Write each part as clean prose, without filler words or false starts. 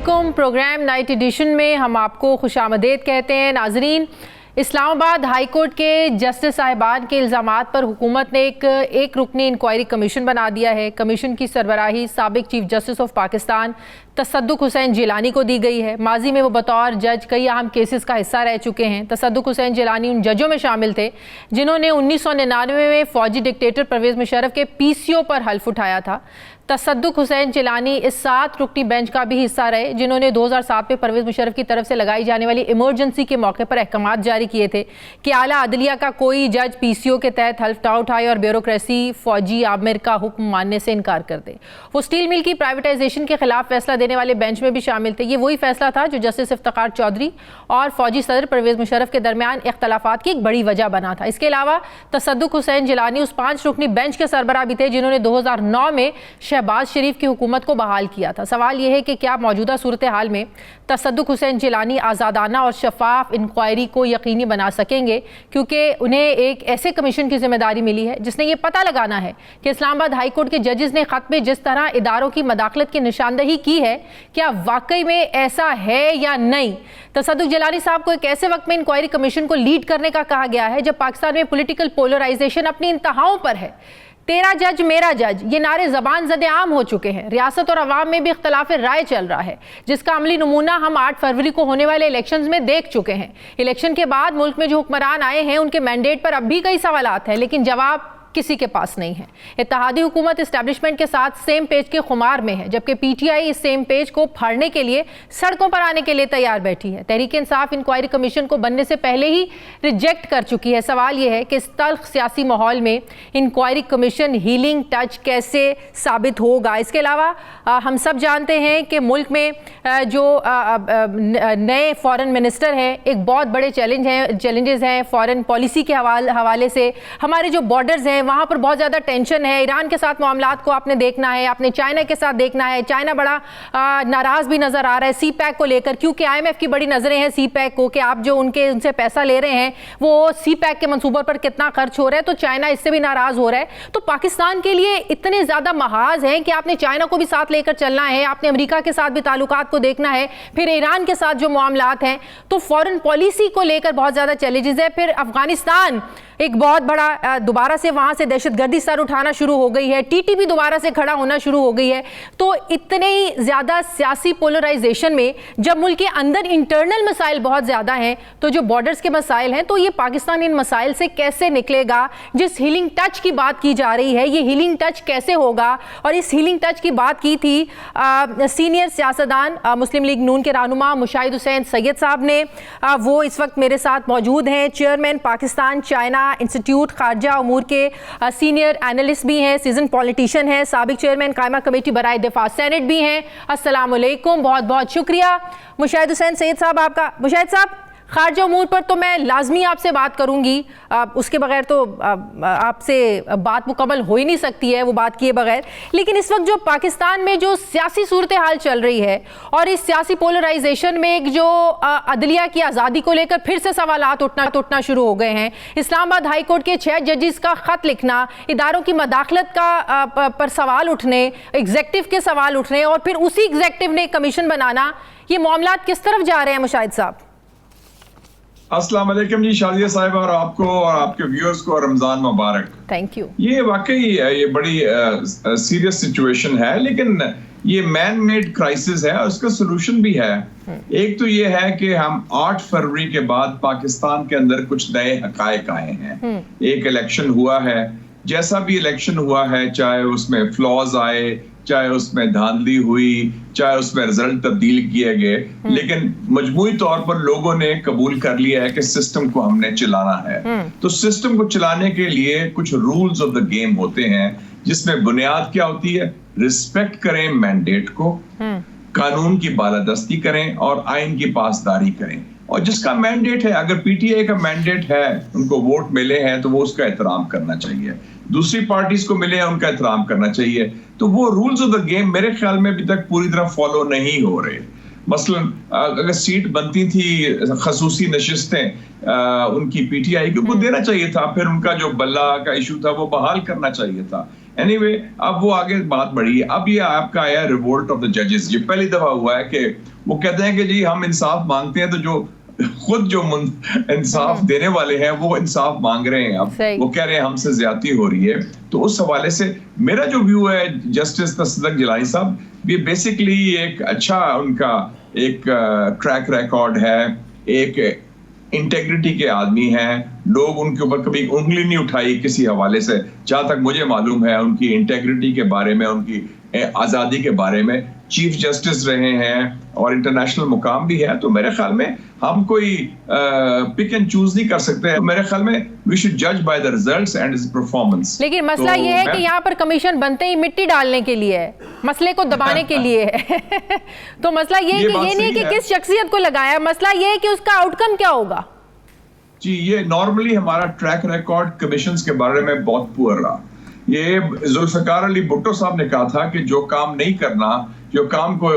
अस्सलामुअलैकुम। Programme night addition में हम आपको खुशामदीद कहते हैं। नाजरीन, इस्लामाबाद हाई कोर्ट के जस्टिस साहिबान के इल्ज़ामात पर हुकूमत ने एक रुकनी इंक्वायरी कमीशन बना दिया है। कमीशन की सरबराही साबिक chief justice of Pakistan Tassaduq Hussain Jillani को दी गई है। माजी में वो बतौर जज कई अहम केसेस का हिस्सा रह चुके हैं। तसद्दुक़ हुसैन जिलानी उन जजों में शामिल थे जिन्होंने 1999 में फ़ौजी डिक्टेटर परवेज़ मुशर्रफ के PCO पर हल्फ उठाया था। तसद्दुक़ हुसैन जिलानी इस 7 रुकनी बेंच का भी हिस्सा रहे जिन्होंने 2007 में परवेज़ मुशर्रफ की तरफ से लगाई जाने वाली इमरजेंसी के मौके पर अहकामात जारी किए थे कि आला अदलिया का कोई जज PCO के तहत हल्फ ना उठाए और ब्यूरोक्रेसी फ़ौजी आमिर का हुक्म मानने से इनकार कर दे। वो स्टील मिल की प्राइवेटाइजेशन के खिलाफ फैसला देने वाले बेंच में भी शामिल थे। ये वही फैसला था जो जस्टिस इफ्तिखार चौधरी और फ़ौजी सदर परवेज़ मुशर्रफ के दरमियान इख्तलाफात की एक बड़ी वजह बना था। इसके अलावा तसद्दुक़ हुसैन जिलानी उस 5 रुकनी बेंच के सरबराह भी थे जिन्होंने 2009 में शहबाज शरीफ की हुकूमत को बहाल किया था। सवाल यह है कि क्या मौजूदा सूरत हाल में तसद्दुक़ हुसैन जिलानी आज़ादाना और शफाफ इंक्वायरी को यकीनी बना सकेंगे, क्योंकि उन्हें एक ऐसे कमीशन की जिम्मेदारी मिली है जिसने ये पता लगाना है कि इस्लामाबाद हाई कोर्ट के जजेस ने ख़त में जिस तरह इदारों की मदाखलत की निशानदही की है क्या वाकई में ऐसा है या नहीं। तसद्दुक़ जिलानी साहब को एक ऐसे वक्त में इंक्वायरी कमीशन को लीड करने का कहा गया है जब पाकिस्तान में पॉलिटिकल पोलराइजेशन अपनी इंतहाओं पर है। तेरा जज मेरा जज, ये नारे ज़बान ज़दे आम हो चुके हैं। रियासत और अवाम में भी इख्तलाफ राय चल रहा है जिसका अमली नमूना हम 8 फरवरी को होने वाले इलेक्शंस में देख चुके हैं। इलेक्शन के बाद मुल्क में जो हुक्मरान आए हैं उनके मैंडेट पर अब भी कई सवालात हैं, लेकिन जवाब किसी के पास नहीं है। इत्तेहादी हुकूमत इस्टेब्लिशमेंट के साथ सेम पेज के खुमार में है, जबकि PTI इस सेम पेज को फाड़ने के लिए सड़कों पर आने के लिए तैयार बैठी है। तहरीक इंसाफ इंक्वायरी कमीशन को बनने से पहले ही रिजेक्ट कर चुकी है। सवाल यह है कि इस तल्ख सियासी माहौल में इंक्वायरी कमीशन हीलिंग टच कैसे साबित होगा। इसके अलावा हम सब जानते हैं कि मुल्क में जो नए फॉरेन मिनिस्टर हैं, एक बहुत बड़े चैलेंजेस हैं फॉरेन पॉलिसी के हवाले से। हमारे जो बॉर्डर्स हैं वहाँ पर बहुत ज़्यादा टेंशन है। ईरान के साथ मामलात को आपने देखना है, आपने चाइना के साथ देखना है। चाइना बड़ा नाराज़ भी नज़र आ रहा है CPEC को लेकर, क्योंकि IMF की बड़ी नज़रें हैं CPEC को कि आप जो उनसे पैसा ले रहे हैं वो CPEC के मंसूबों पर कितना खर्च हो रहा है, तो चाइना इससे भी नाराज़ हो रहा है। तो पाकिस्तान के लिए इतने ज़्यादा महाज हैं कि आपने चाइना को भी साथ लेकर चलना है, आपने अमेरिका के साथ भी ताल्लुकात को देखना है, फिर ईरान के साथ जो मामलात हैं, तो फॉरेन पॉलिसी को लेकर बहुत ज़्यादा चैलेंजेस है। फिर अफगानिस्तान एक बहुत बड़ा दोबारा से वहाँ से दहशतगर्दी सर उठाना शुरू हो गई है, TTP दोबारा से खड़ा होना शुरू हो गई है। तो इतने ही ज़्यादा सियासी पोलराइजेशन में जब मुल्क के अंदर इंटरनल मसाइल बहुत ज़्यादा हैं, तो जो बॉर्डर्स के मसाइल हैं, तो ये पाकिस्तान इन मसाइल से कैसे निकलेगा। जिस हीलिंग टच की बात की जा रही है, ये हीलिंग टच कैसे होगा। और इस हीलिंग टच की बात की थी सीनियर सियासतदान मुस्लिम लीग नून के रहनुमा मुशाहिद हुसैन सैयद साहब ने। वो इस वक्त मेरे साथ मौजूद हैं। चेयरमैन पाकिस्तान चाइना इंस्टीट्यूट खारजा उमूर के सीनियर एनालिस्ट भी हैं, सीजन पॉलिटिशियन हैं, साबिक चेयरमैन कायमा कमेटी बराए दिफा सेनेट भी हैं। अस्सलाम वालेकुम, बहुत बहुत शुक्रिया मुशाहिद हुसैन सैयद साहब आपका। मुशाहिद साहब, खारजा उमूर पर तो मैं लाजमी आपसे बात करूंगी, उसके बगैर तो आपसे बात मुकम्मल हो ही नहीं सकती है, वो बात किए बगैर। लेकिन इस वक्त जो पाकिस्तान में जो सियासी सूरत हाल चल रही है और इस सियासी पोलराइजेशन में एक जो अदलिया की आज़ादी को लेकर फिर से सवालात उठना शुरू हो गए हैं। इस्लामाबाद हाई कोर्ट के 6 जजेस का ख़त लिखना, इदारों की मदाखलत का पर सवाल उठने, एग्जेक्टिव के सवाल उठने और फिर उसी एग्जेक्टिव ने कमीशन बनाना, ये मामलात किस तरफ जा रहे हैं मुशाहिद साहब? अस्सलाम वालेकुम जी शादिया साहिब, और आपको और आपके व्यूअर्स को रमजान मुबारक। Thank you. ये वाकई ये बड़ी सीरियस सिचुएशन है, लेकिन ये मैन मेड क्राइसिस है और उसका सोल्यूशन भी है। एक तो ये है कि हम 8 फरवरी के बाद पाकिस्तान के अंदर कुछ नए हकायक आए हैं। एक इलेक्शन हुआ है, जैसा भी इलेक्शन हुआ है, चाहे उसमें फ्लॉज आए, चाहे उसमें धांधली हुई, चाहे उसमें रिजल्ट तब्दील किए गए, लेकिन मजमूई तौर पर लोगों ने कबूल कर लिया है कि सिस्टम को हमने चलाना है। तो सिस्टम को चलाने के लिए कुछ रूल्स ऑफ द गेम होते हैं, जिसमें बुनियाद क्या होती है? रिस्पेक्ट करें मैंडेट को, कानून की बालादस्ती करें और आइन की पासदारी करें। और जिसका मैंडेट है, अगर PTI का मैंडेट है, उनको वोट मिले हैं, तो वो उसका एहतराम करना चाहिए। दूसरी पार्टीज को मिले हैं, उनका एहतराम करना चाहिए। तो वो रूल्स ऑफ द गेम मेरे ख्याल में अभी तक पूरी तरह फॉलो नहीं हो रहे। मसलन अगर सीट बनती थी, खसूसी नशिस्तें उनकी PTI को देना चाहिए था, फिर उनका जो बल्ला का इशू था वो बहाल करना चाहिए था। एनीवे, अब वो आगे बात बढ़ी। अब ये आपका आया रिवोल्ट ऑफ द जजेस। ये पहली दफा हुआ है कि वो कहते हैं कि जी हम इंसाफ मांगते हैं, तो जो खुद जो इंसाफ देने वाले हैं वो इंसाफ मांग रहे हैं, अब वो कह रहे हैं हमसे ज्यादती हो रही है। तो उस हवाले से मेरा जो व्यू है जस्टिस तसद्दुक़ जिलानी साहब, ये बेसिकली एक अच्छा उनका एक ट्रैक रिकॉर्ड है, एक इंटेग्रिटी के आदमी हैं, लोग उनके ऊपर कभी उंगली नहीं उठाई किसी हवाले से, जहां तक मुझे मालूम है उनकी इंटेग्रिटी के बारे में, उनकी आजादी के बारे में चीफ जस्टिस रहे हैं और इंटरनेशनल मुकाम भी है। तो मेरे ख्याल में हम कोई पिक एंड चूज नहीं कर सकते हैं। मेरे ख्याल में वी शुड जज by the results and his performance. लेकिन मसला ये है कि यहाँ पर कमीशन बनते ही मिट्टी डालने के लिए है, मसले को दबाने के लिए है। तो मसला ये है कि ये नहीं है कि किस शख्सियत को लगाया, मसला ये है कि उसका आउटकम क्या होगा। जी, ये नॉर्मली हमारा ट्रैक रिकॉर्ड कमीशंस के बारे में बहुत पुअर रहा। ये जुल्फिकार अली भुट्टो साहब ने कहा था कि जो काम नहीं करना, जो काम को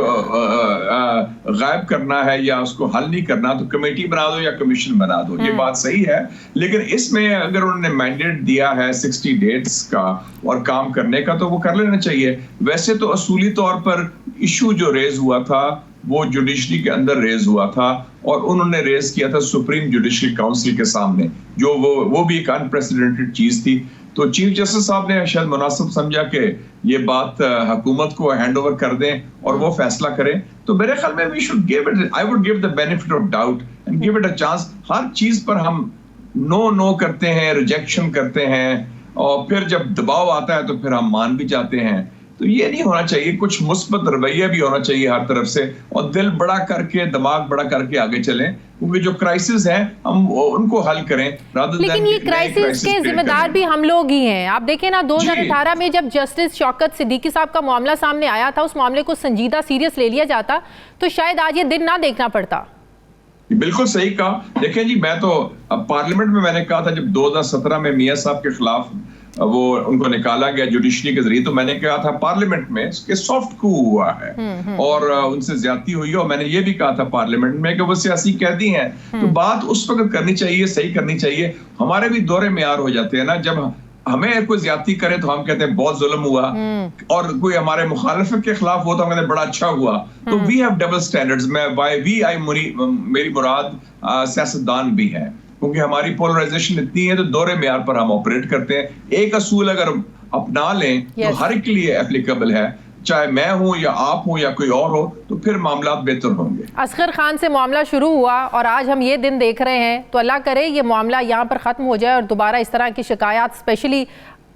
गायब करना है या उसको हल नहीं करना, तो कमेटी बना दो या कमीशन बना दो। ये बात सही है, लेकिन इसमें अगर उन्होंने मैंडेट दिया है 60 डेट्स का और काम करने का, तो वो कर लेना चाहिए। वैसे तो असूली तौर पर इशू जो रेज हुआ था वो जुडिशरी के अंदर रेज हुआ था और उन्होंने रेज किया था सुप्रीम जुडिशरी काउंसिल के सामने, जो वो भी एक अनप्रेसिडेंटेड चीज थी। तो चीफ जस्टिस साहब ने शायद मुनासिब समझा कि ये बात हुकूमत को हैंड ओवर कर दें और वो फैसला करें। तो मेरे ख्याल में we should give it, I would give the benefit of doubt and give it a chance. हर चीज पर हम नो करते हैं, रिजेक्शन करते हैं और फिर जब दबाव आता है तो फिर हम मान भी जाते हैं। तो ये नहीं होना चाहिए, कुछ मुस्बत रवैया भी होना चाहिए हर तरफ से और दिल बड़ा करके, दिमाग बड़ा करके आगे चलें, क्योंकि जो क्राइसिस हैं हम उनको हल करें। लेकिन ये क्राइसिस के जिम्मेदार भी हम लोग ही हैं। आप देखें ना, 2018 में जब जस्टिस शौकत सिद्दीकी साहब का मामला सामने आया था, उस मामले को संजीदा सीरियस ले लिया जाता तो शायद आज ये दिन ना देखना पड़ता। बिल्कुल सही कहा। देखें जी, मैं तो पार्लियामेंट में मैंने कहा था जब 2017 में मियां साहब के खिलाफ वो उनको निकाला गया जुडिशरी के जरिए, तो मैंने कहा था पार्लियामेंट में कि सॉफ्ट कू हुआ है और उनसे ज्यादती हुई है। और मैंने ये भी कहा था पार्लियामेंट में कि वो सियासी कैदी हैं। तो बात उस वक्त करनी चाहिए, सही करनी चाहिए। हमारे भी दौरे मेयार हो जाते हैं ना, जब हमें कोई ज्यादती करे तो हम कहते हैं बहुत जुल्म हुआ, और कोई हमारे मुखालिफ के खिलाफ हो तो हम कहते हैं बड़ा अच्छा हुआ। तो वी हैव डबल स्टैंडर्ड्स। मेरी मुराद सियासतदान भी है, क्योंकि हमारी पोलराइजेशन इतनी है तो दौरे मेयार पर हम ऑपरेट करते हैं। एक असूल अगर अपना लें तो हर के लिए एप्लीकेबल है, चाहे मैं हूं या आप हो या कोई और हो, तो फिर मामला बेहतर होंगे। असगर खान से मामला शुरू हुआ और आज हम ये दिन देख रहे हैं, तो अल्लाह करे ये मामला यहाँ पर खत्म हो जाए और दोबारा इस तरह की शिकायत, स्पेशली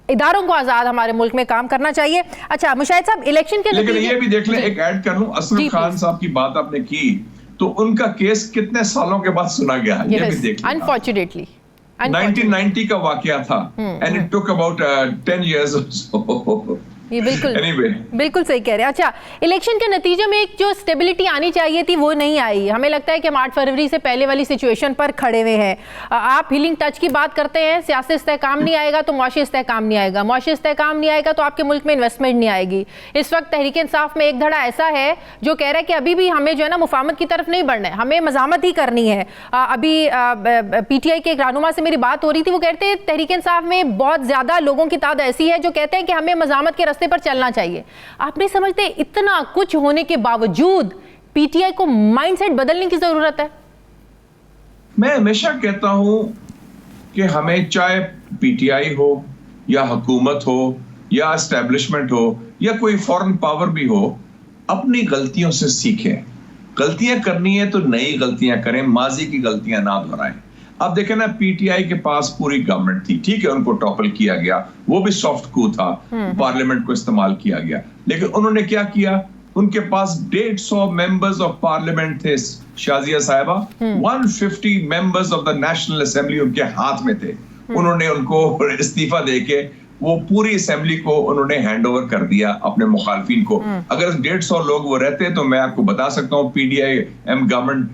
इदारों को आजाद हमारे मुल्क में काम करना चाहिए। अच्छा मुशाहिद साहब, इलेक्शन के लेकिन ये भी देख लें, एक ऐड कर लूं, असगर खान साहब की बात आपने की, तो उनका केस कितने सालों के बाद सुना गया, ये भी देख लें। अनफॉर्चुनेटली 1990 का वाकया था and it took about 10 years or so. ये बिल्कुल anyway. बिल्कुल सही कह रहे हैं। अच्छा, इलेक्शन के नतीजे में एक जो स्टेबिलिटी आनी चाहिए थी वो नहीं आई। हमें लगता है कि हम 8 फरवरी से पहले वाली सिचुएशन पर खड़े हुए हैं। आप हीलिंग टच की बात करते हैं, सियासी इस्तेहकाम नहीं आएगा तो मुआशी इस्तेहकाम नहीं आएगा, मुआशी इस्तेहकाम नहीं आएगा तो आपके मुल्क में इन्वेस्टमेंट नहीं आएगी। इस वक्त तहरीक इंसाफ में एक धड़ा ऐसा है जो कह रहा है कि अभी भी हमें जो है ना मुफाहमत की तरफ नहीं बढ़ना है, हमें मज़ामत ही करनी है। अभी PTI के एक रहनुमा से मेरी बात हो रही थी, वो कहते हैं तहरीक इंसाफ में बहुत ज़्यादा लोगों की तादाद ऐसी है जो कहते हैं कि हमें मज़ामत के रास्ते पर चलना चाहिए। आप नहीं समझते इतना कुछ होने के बावजूद PTI को माइंडसेट बदलने की जरूरत है? मैं हमेशा कहता हूं कि हमें चाहे PTI हो या हुकूमत हो या एस्टेब्लिशमेंट हो या कोई फॉरेन पावर भी हो, अपनी गलतियों से सीखें। गलतियां करनी है तो नई गलतियां करें, माजी की गलतियां ना दोहराएं। अब देखें ना, PTI के पास पूरी गवर्नमेंट थी, ठीक है, उनको टॉपल किया गया, वो भी सॉफ्ट कू था, पार्लियामेंट को इस्तेमाल किया गया, लेकिन उन्होंने क्या किया, उनके पास 150 मेंबर्स ऑफ पार्लियामेंट थे, शाजिया साहिबा, 150 members of the national assembly उनके हाथ में थे। उन्होंने उनको इस्तीफा देके वो पूरी असेंबली को उन्होंने हैंड ओवर कर दिया अपने मुखालफिन को। अगर 150 लोग वो रहते तो मैं आपको बता सकता हूँ PDIM गवर्नमेंट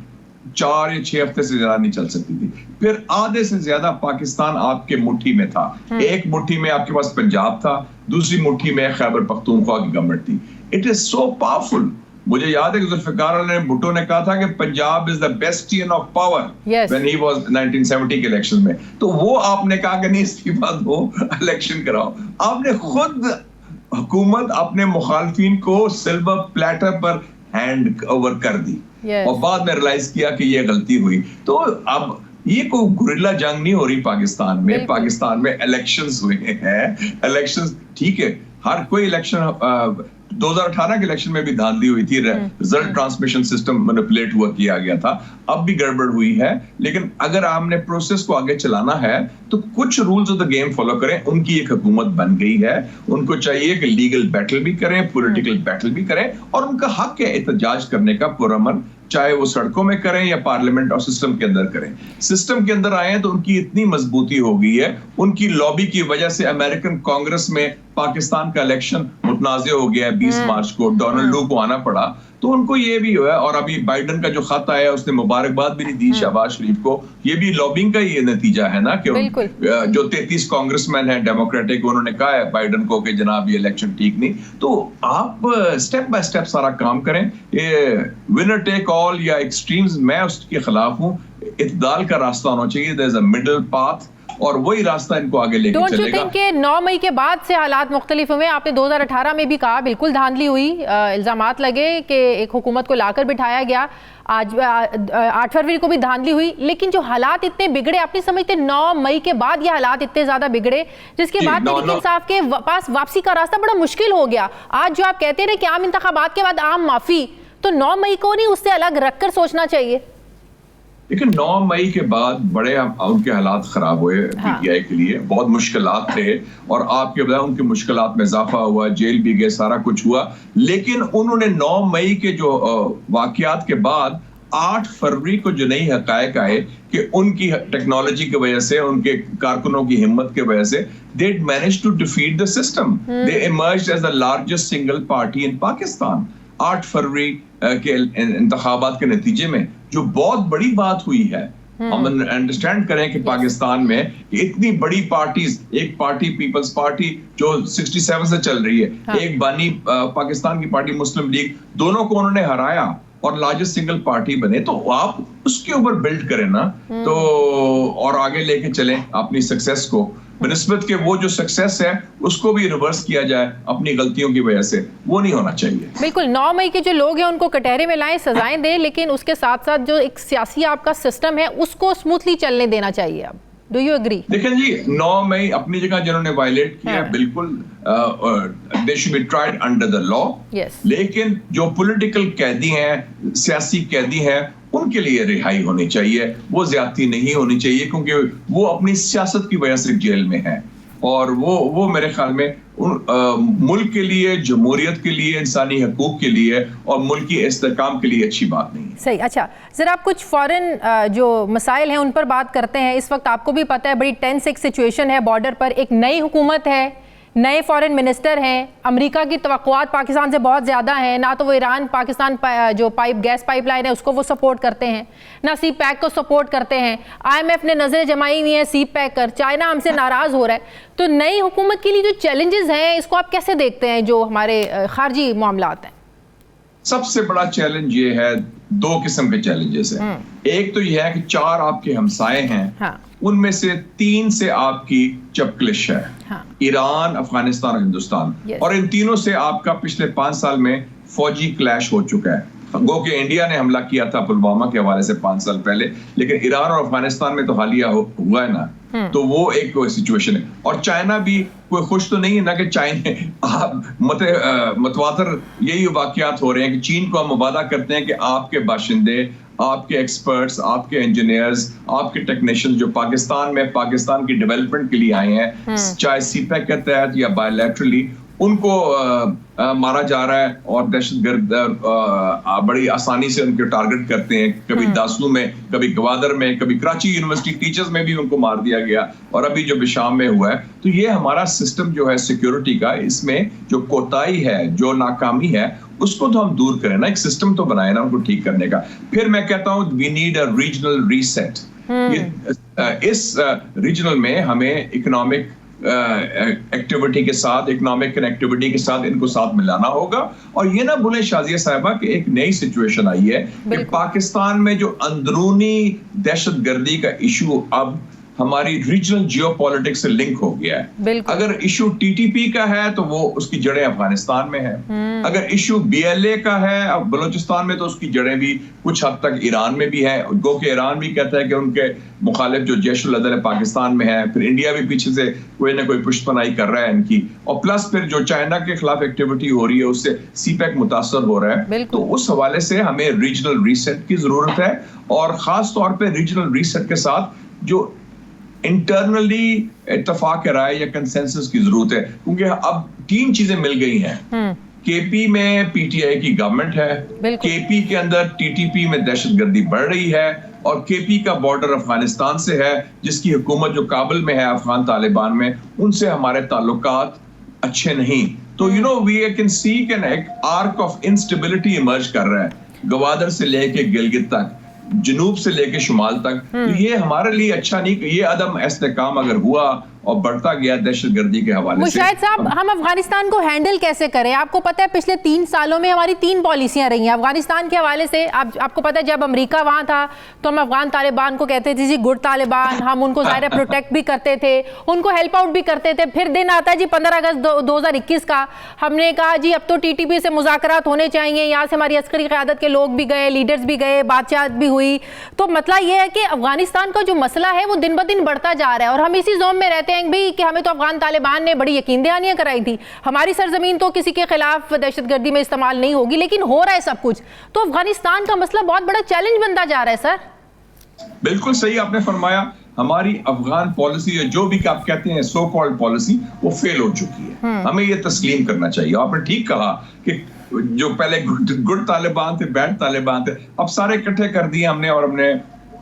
4 या 6 हफ्ते से ज्यादा नहीं चल सकती थी। फिर आधे से ज्यादा पाकिस्तान आपके मुट्ठी में था। एक मुट्ठी में आपके पास पंजाब था, दूसरी मुट्ठी में खैबर पख्तूनख्वा की गवर्नमेंट थी। It is so powerful. मुझे याद है कि जुल्फिकार अली भुट्टो ने कहा था कि Punjab is the bastion of power when he was 1970 के इलेक्शन में। तो वो आपने कहा कि नहीं, इस्तीफा दो, इलेक्शन कराओ। आपने खुद हुकूमत अपने मुखालफिन को सिल्वर प्लेटर पर हैंड ओवर कर दी। Yes. और बाद में रियलाइज किया कि ये गलती हुई। तो अब ये कोई गुरिल्ला जंग नहीं हो रही पाकिस्तान में। पाकिस्तान में इलेक्शंस हुए हैं, इलेक्शंस ठीक है, हर कोई इलेक्शन 2018 के इलेक्शन में भी धांधली हुई थी, रिजल्ट ट्रांसमिशन सिस्टम मैनिपुलेट हुआ किया गया था, अब भी गड़बड़ हुई है। लेकिन अगर आपने प्रोसेस को आगे चलाना है तो कुछ rules of the game follow करें। उनकी एक हुकूमत बन गई है, उनको चाहिए कि लीगल बैटल भी करें, पॉलिटिकल बैटल भी करें, और उनका हक है एहतजाज करने का पुरअमन, चाहे वो सड़कों में करें या पार्लियामेंट और सिस्टम के अंदर करें। सिस्टम के अंदर आए तो उनकी इतनी मजबूती हो गई है, उनकी लॉबी की वजह से अमेरिकन कांग्रेस में पाकिस्तान का इलेक्शन मुतनाज़ हो गया है। 20 मार्च को डोनाल्ड लू को आना पड़ा, तो उनको ये भी हुआ। और अभी बाइडन का जो खत आया उसने मुबारकबाद भी नहीं दी शहबाज शरीफ को, ये भी लॉबिंग का ही नतीजा है ना, कि जो 33 कांग्रेसमैन हैं डेमोक्रेटिक, उन्होंने कहा है बाइडन को कि जनाब ये इलेक्शन ठीक नहीं। तो आप स्टेप बाय स्टेप सारा काम करें। ये विनर टेक ऑल या एक्सट्रीम्स, मैं उसके खिलाफ हूँ। इत्दाल का रास्ता होना चाहिए, there is a middle path, और वही रास्ता इनको आगे लेके चलेगा। डोंट यू थिंक कि 9 मई के बाद से हालात मुख्तलिफ हुए? आपने 2018 में भी कहा बिल्कुल धांधली हुई, इल्जामात लगे कि एक हुकूमत को लाकर बिठाया गया, आज 8 फरवरी को भी धांधली हुई, लेकिन जो हालात इतने बिगड़े, आप नहीं समझते 9 मई के बाद ये हालात इतने ज्यादा बिगड़े जिसके बाद तहरीक इंसाफ के पास वापसी का रास्ता बड़ा मुश्किल हो गया? आज जो आप कहते रहे कि आम इंतखाबात के बाद आम माफी, तो 9 मई को नहीं उससे अलग रखकर सोचना चाहिए? लेकिन 9 मई के बाद बड़े उनके हालात खराब हुए पीटीआई के लिए, बहुत मुश्किलात थे, और आपके बजाय उनकी मुश्किलात में इजाफा हुआ, जेल भी गए, सारा कुछ हुआ। लेकिन उन्होंने 9 मई के जो वाकयात के बाद 8 फरवरी को जो नई हकायक आए कि उनकी टेक्नोलॉजी की वजह से, उनके कारकुनों की हिम्मत की वजह से, they managed to defeat the system. They emerged as the largest single party in Pakistan. 8 फरवरी के इंतखाबात के नतीजे में जो बहुत बड़ी बात हुई है। हम अंडरस्टैंड करें कि पाकिस्तान में इतनी बड़ी पार्टीज, एक पार्टी पीपल्स पार्टी जो 67 से चल रही है, एक बानी पाकिस्तान की पार्टी मुस्लिम लीग, दोनों को उन्होंने हराया और लार्जेस्ट सिंगल पार्टी बने। तो आप उसके ऊपर बिल्ड करें ना, तो और आगे लेके चलें अपनी सक्सेस को, बनिस्बत के वो जो सक्सेस है उसको भी रिवर्स किया जाए अपनी गलतियों की वजह से, वो नहीं होना चाहिए। बिल्कुल, 9 मई के जो लोग हैं उनको कटहरे में लाएं, सजाएं दें, लेकिन उसके साथ साथ जो एक सियासी आपका सिस्टम है उसको स्मूथली चलने देना चाहिए। अब डू यू एग्री? देखिए जी, 9 मई अपनी जगह जिन्होंने वायलेट किया, बिल्कुल they should be tried under the law. लेकिन जो पॉलिटिकल कैदी हैं, सियासी कैदी हैं, उनके लिए रिहाई होनी चाहिए, वो ज्यादती नहीं होनी चाहिए, क्योंकि वो अपनी सियासत की वजह से जेल में है, और वो मेरे ख्याल में मुल्क के लिए, जमहूरियत के लिए, इंसानी हकूक के लिए और मुल्क की इस्तेहकाम के लिए अच्छी बात नहीं है। सही। अच्छा, जरा आप कुछ फॉरेन जो मसाइल हैं उन पर बात करते हैं। इस वक्त आपको भी पता है बड़ी टेंस एक सिचुएशन है बॉर्डर पर, एक नई हुकूमत है, नए फॉरेन मिनिस्टर हैं, अमेरिका की तवक्कुआत पाकिस्तान से बहुत ज़्यादा हैं, ना तो वो ईरान पाकिस्तान जो गैस पाइपलाइन है उसको वो सपोर्ट करते हैं, ना सी पैक को सपोर्ट करते हैं, IMF ने नज़रें जमाई हुई हैं सी पैक कर, चाइना हमसे नाराज़ हो रहा है। तो नई हुकूमत के लिए जो चैलेंजेस हैं इसको आप कैसे देखते हैं, जो हमारे खारजी मामलात हैं? सबसे बड़ा चैलेंज ये है, 2 किस्म के चैलेंजेस हैं। एक तो ये है कि 4 आपके हमसाए हैं, उनमें से 3 से आपकी चपकलिश है, ईरान, अफगानिस्तान और हिंदुस्तान, और इन तीनों से आपका पिछले 5 साल में फौजी क्लैश हो चुका है। गो कि इंडिया ने हमला किया था पुलवामा के हवाले से 5 साल पहले, लेकिन ईरान और अफगानिस्तान में तो हालिया हुआ है ना, तो वो एक सिचुएशन है। और चाइना भी कोई खुश तो नहीं है ना, कि चाइना मतवातर यही वाकयात हो रहे हैं कि चीन को हम वादा करते हैं कि आपके बाशिंदे, आपके एक्सपर्ट्स, आपके इंजीनियर्स, आपके टेक्नीशियन जो पाकिस्तान में पाकिस्तान की डेवलपमेंट के लिए आए हैं, चाहे सीपैक के तहत या बायलैटरली, उनको मारा जा रहा है, और दहशतगर्द बड़ी आसानी से उनके टारगेट करते हैं। कभी दासू में, कभी गवादर में, कभी कराची यूनिवर्सिटी टीचर्स में भी उनको मार दिया गया, और अभी जो बिशाम में हुआ है। तो ये हमारा सिस्टम जो है सिक्योरिटी का, इसमें जो कोताही है, जो नाकामी है, उसको तो हम दूर करें ना, एक सिस्टम तो बनाए ना उनको ठीक करने का। फिर मैं कहता हूँ we need a regional reset. इस रीजनल में हमें इकोनॉमिक एक्टिविटी के साथ, इकोनॉमिक कनेक्टिविटी के साथ इनको साथ मिलाना होगा। और ये ना बोले शाजिया साहिबा कि एक नई सिचुएशन आई है कि पाकिस्तान में जो अंदरूनी दहशतगर्दी का इशू अब हमारी रीजनल जियोपॉलिटिक्स से लिंक हो गया है। अगर इशू टीटीपी का है तो वो उसकी जड़ें अफगानिस्तान में है। अगर इशू बीएलए का है अब बलूचिस्तान में तो उसकी जड़ें भी कुछ हद तक ईरान में भी है। गो के ईरान भी कहता है कि उनके मुखालिफ जो जैशुल अदल है पाकिस्तान में है, फिर इंडिया भी पीछे से कोई ना कोई पुष्टपनाही कर रहा है इनकी, और प्लस फिर जो चाइना के खिलाफ एक्टिविटी हो रही है उससे सीपैक मुतासर हो रहा है। तो उस हवाले से हमें रीजनल रीसेट की जरूरत है, और खास तौर पर रीजनल रीसेट के साथ जो इंटरनली इत्तेफाक राय या कंसेंसस की जरूरत है, क्योंकि अब 3 चीजें मिल गई हैं। केपी में पीटीआई की गवर्नमेंट है, केपी के अंदर टीटीपी में दहशतगर्दी बढ़ रही है, और केपी का बॉर्डर अफगानिस्तान से है जिसकी हुकूमत जो काबुल में है अफगान तालिबान में, उनसे हमारे ताल्लुकात अच्छे नहीं। तो you know we can see can एक आर्क ऑफ इंस्टेबिलिटी इमर्ज कर रहा है, गवादर से लेके गिलगित तक, जनूब से लेके शुमाल तक। तो ये हमारे लिए अच्छा नहीं। ये अदम इस्तेकाम अगर हुआ और बढ़ता गया दहशतगर्दी के हवाले से। मुशाहिद साहब, हम अफगानिस्तान को हैंडल कैसे करें? आपको पता है पिछले 3 सालों में हमारी 3 पॉलिसियां रही हैं अफगानिस्तान के हवाले से। आपको पता है जब अमेरिका वहां था तो हम अफगान तालिबान को कहते थे जी गुड तालिबान, हम उनको ज़ाहिर प्रोटेक्ट भी करते थे, उनको हेल्प आउट भी करते थे। फिर दिन आता है जी 15 अगस्त 2021 का, हमने कहा जी अब तो टीटीपी से मुज़ाकरात होने चाहिए, यहाँ से हमारी अस्करी क़यादत के लोग भी गए, लीडर्स भी गए, बातचीत भी हुई। तो मतलब ये है कि अफगानिस्तान का जो मसला है वो दिन ब दिन बढ़ता जा रहा है, और हम इसी जोन में रहते हैं भी कि हमें तो अफगान तालिबान ने बड़ी यकीन दहानियां कराई थी, हमारी सरजमीन तो किसी के खिलाफ दहशतगर्दी में इस्तेमाल नहीं होगी, लेकिन हो रहा है सब कुछ। तो अफगानिस्तान का मसला बहुत बड़ा चैलेंज बनता जा रहा है सर। बिल्कुल सही आपने फरमाया, हमारी अफगान पॉलिसी या जो भी आप कहते हैं सो कॉल्ड पॉलिसी वो फेल हो चुकी है। हमें ये तस्लीम करना चाहिए। आपने ठीक कहा कि जो पहले गुड तालिबान थे, बैड तालिबान थे, अब सारे इकट्ठे कर दिए हमने, और हमने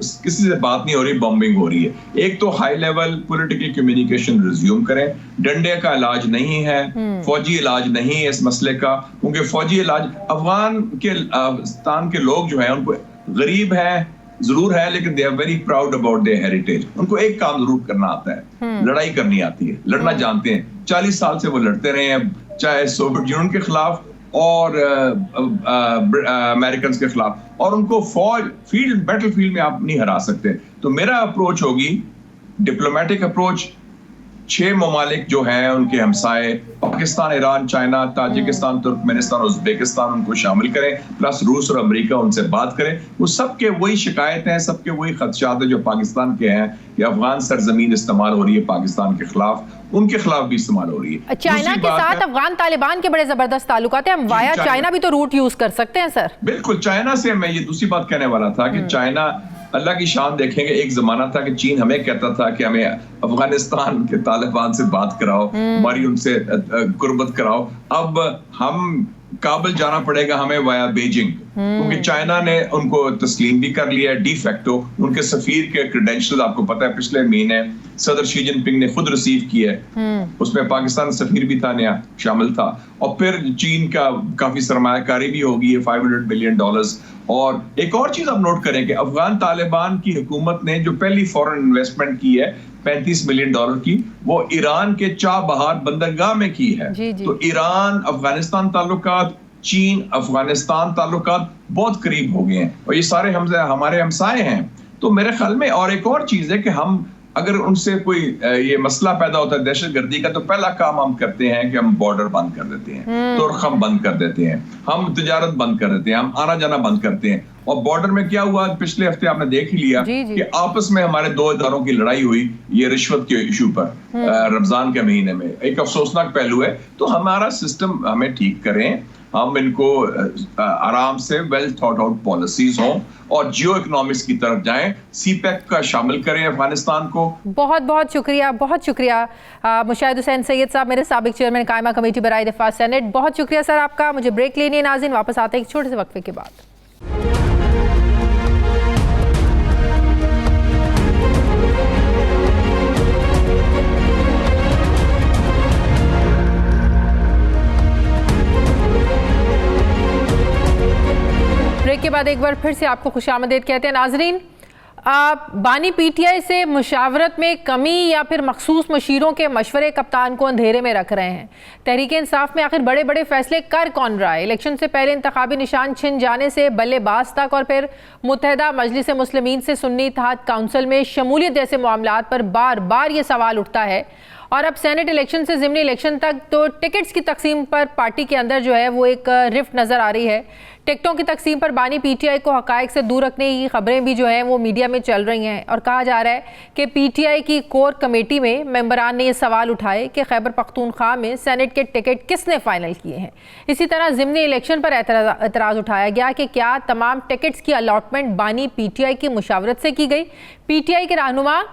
किसी से बात नहीं हो रही, बॉम्बिंग हो रही है। एक तो high level political communication resume करें। डंडे का इलाज नहीं है, फौजी इलाज नहीं है इस मसले का, क्योंकि फौजी इलाज अफगानिस्तान के लोग जो हैं उनको गरीब है जरूर है, लेकिन they are very proud about their heritage. उनको एक काम जरूर करना आता है, लड़ाई करनी आती है, लड़ना जानते हैं। 40 साल से वो लड़ते रहे हैं, चाहे सोवियत यूनियन के खिलाफ और अमेरिकन के खिलाफ, और उनको बैटल फील्ड में आप नहीं हरा सकते। तो मेरा अप्रोच होगी डिप्लोमेटिक अप्रोच। 6 ममालिक जो हैं उनके हमसाए Pakistan, Iran, China, Tajikistan, Turkmenistan, Uzbekistan, उनको शामिल करें, प्लस रूस और अमेरिका, उनसे बात करें। वो सबके वही शिकायतें हैं, सबके वही खदशात हैं जो पाकिस्तान के हैं कि अफगान सरजमीन इस्तेमाल हो रही है पाकिस्तान के खिलाफ, उनके खिलाफ भी इस्तेमाल हो रही है। चाइना के साथ अफगान तालिबान के बड़े जबरदस्त ताल्लुकात हैं, हम वाया चाइना भी तो रूट यूज कर सकते हैं सर। बिल्कुल, चाइना से मैं ये दूसरी बात कहने वाला था कि चाइना, अल्लाह की शान देखेंगे, एक जमाना था कि चीन हमें कहता था कि हमें अफगानिस्तान के तालिबान से बात कराओ, हमारी उनसे गुर्बत कराओ। अब हम काबुल जाना पड़ेगा हमें वाया बीजिंग, क्योंकि चाइना ने उनको तस्लीम भी कर लिया है डी फैक्टो। उनके सफीर के क्रेडेंशियल आपको पता है पिछले महीने सदर शी जिनपिंग ने खुद रिसीव किए, उसमें पाकिस्तान सफीर भी था, नया शामिल था। और फिर चीन का काफी सरमायाकारी भी होगी है, $500 बिलियन। और एक और चीज आप नोट करें कि अफगान तालिबान की हुकूमत ने जो पहली फॉरेन इन्वेस्टमेंट की है $35 मिलियन की, वो ईरान के चाबहार बंदरगाह में की है। तो ईरान अफगानिस्तान ताल्लुकात, चीन अफगानिस्तान ताल्लुकात बहुत करीब हो गए हैं, और ये सारे हमारे हमसाए हैं। तो मेरे ख्याल में और एक और चीज है कि हम अगर उनसे कोई ये मसला पैदा होता है दहशतगर्दी का, तो पहला काम हम करते हैं कि हम बॉर्डर बंद कर देते हैं, तुर्क हम बंद कर देते हैं, हम तिजारत बंद कर देते हैं, हम आना जाना बंद करते हैं। और बॉर्डर में क्या हुआ पिछले हफ्ते आपने देख ही लिया कि आपस में हमारे 2 इदारों की लड़ाई हुई ये रिश्वत के इशू पर रमजान के महीने में। एक अफसोसनाक पहलू है। तो हमारा सिस्टम हमें ठीक करें, हम इनको आराम से वेल थॉट आउट पॉलिसीज हों और जियो इकोनॉमिक्स की तरफ जाएं, सीपैक का शामिल करें अफगानिस्तान को। बहुत बहुत शुक्रिया, बहुत शुक्रिया मुशाहिद हुसैन सैयद साहब, मेरे साबिक चेयरमैन कायमा कमेटी बराए दिफा सेनेट। बहुत शुक्रिया सर आपका। मुझे ब्रेक लेनी है नाज़रीन, वापस आते हैं एक छोटे से वक्फे के बाद। ब्रेक के बाद एक बार फिर से आपको खुशामदीद कहते हैं नाजरीन। बानी पीटीआई से मुशावरत में कमी या फिर मखसूस मशीरों के मशवरे कप्तान को अंधेरे में रख रहे हैं? तहरीक इंसाफ में आखिर बड़े बड़े फैसले कर कौन रहा है? इलेक्शन से पहले इंतखाबी निशान छिन जाने से बल्लेबाज तक और फिर मुत्तहदा मजलिस मुस्लिमीन से सुन्नी इत्तेहाद काउंसिल में शमूलियत जैसे मामलात पर बार बार ये सवाल उठता है। और अब सेनेट इलेक्शन से ज़िमनी इलेक्शन तक तो टिकट्स की तकसीम पर पार्टी के अंदर जो है वो एक रिफ्ट नज़र आ रही है। टिकटों की तकसीम पर बानी पीटीआई को हक़ाइक़ से दूर रखने की खबरें भी जो हैं वो मीडिया में चल रही हैं और कहा जा रहा है कि पीटीआई की कोर कमेटी में मेंबरान ने ये सवाल उठाए कि खैबर पख्तूनख्वा में सेनेट के टिकट किसने फ़ाइनल किए हैं। इसी तरह ज़िमनी इलेक्शन पर एतराज़ उठाया गया कि क्या तमाम टिकट्स की अलॉटमेंट बानी पीटीआई की मुशावरत से की गई। पीटीआई के रहनुमा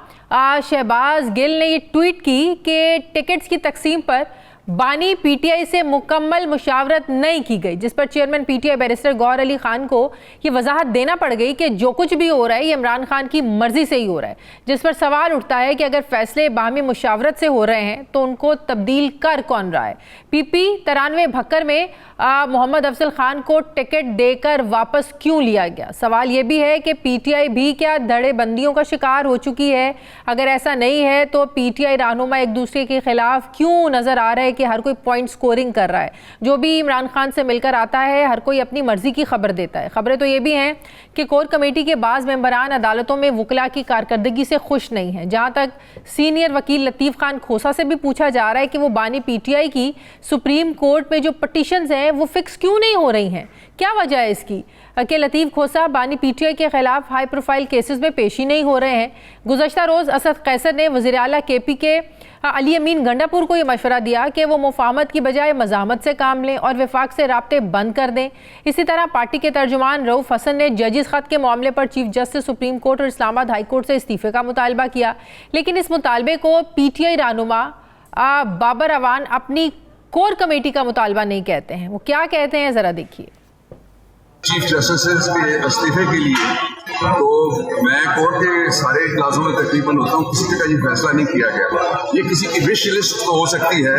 शहबाज गिल ने ये ट्वीट की कि टिकट्स की तकसीम पर बानी पीटीआई से मुकम्मल मुशावरत नहीं की गई, जिस पर chairman PTI barrister Gauhar Ali Khan को ये वजाहत देना पड़ गई कि जो कुछ भी हो रहा है ये इमरान खान की मर्जी से ही हो रहा है। जिस पर सवाल उठता है कि अगर फैसले बाहमी मुशावरत से हो रहे हैं तो उनको तब्दील कर कौन रहा है। पीपी 93 भक्कर में मोहम्मद अफजल खान को टिकट देकर वापस क्यों लिया गया? सवाल ये भी है कि पीटीआई भी क्या धड़ेबंदियों का शिकार हो चुकी है? अगर ऐसा नहीं है तो पीटीआई रहनुमा एक दूसरे के खिलाफ क्यों नजर आ रहा है कि हर कोई पॉइंट स्कोरिंग कर रहा है? जो भी इमरान खान से मिलकर आता है हर कोई अपनी मर्जी की खबर देता है। खबरें तो ये भी हैं कि कोर कमेटी के बाज़ मेंबरान अदालतों में वकला की कारकर्दगी से खुश नहीं है। जहाँ तक सीनियर वकील लतीफ़ खान खोसा से भी पूछा जा रहा है कि वो बानी पीटीआई की सुप्रीम कोर्ट में जो पटिशन्स हैं वो फिक्स क्यों नहीं हो रही हैं, क्या वजह है इसकी कि लतीफ़ खोसा बानी पीटीआई के खिलाफ हाई प्रोफाइल केसेस में पेशी नहीं हो रहे हैं। गुज़श्ता रोज़ असद कैसर ने वज़ीर आला केपी के अली अमीन गंडापुर को ये मशवरा दिया कि वो मुफाहमत की बजाय मज़ाहमत से काम लें और वफाक से राब्ते बंद कर दें। इसी तरह पार्टी के तर्जुमान रऊफ़ हसन ने जजिस ख़त के मामले पर चीफ जस्टिस सुप्रीम कोर्ट और इस्लामाबाद हाई कोर्ट से इस्तीफ़े का मुतालबा किया, लेकिन इस मुतालबे को पीटीआई रहनुमा बाबर अवान अपनी कोर कमेटी का मुतालबा नहीं कहते हैं। वो क्या कहते हैं ज़रा देखिए। चीफ जस्टिस के इस्तीफे के लिए तो मैं कोर्ट के सारे इजलासों में तकरीबन होता हूँ, किसी का ये फैसला नहीं किया गया। ये किसी की विश लिस्ट तो हो सकती है,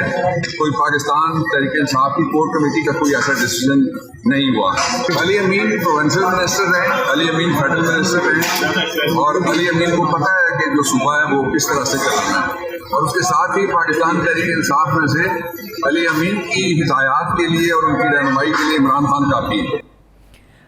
कोई पाकिस्तान तहरीक इंसाफ की कोर कमेटी का कोई ऐसा डिसीजन नहीं हुआ। अली अमीन प्रोविंशियल मिनिस्टर हैं, अली अमीन फेडरल मिनिस्टर हैं और अली अमीन को पता है कि जो सूबा है वो किस तरह से चलाना है। और उसके साथ ही पाकिस्तान तहरीक इंसाफ में से अली अमीन की हिदायत के लिए और उनकी रहनुमाई के लिए इमरान खान काफ़ी है।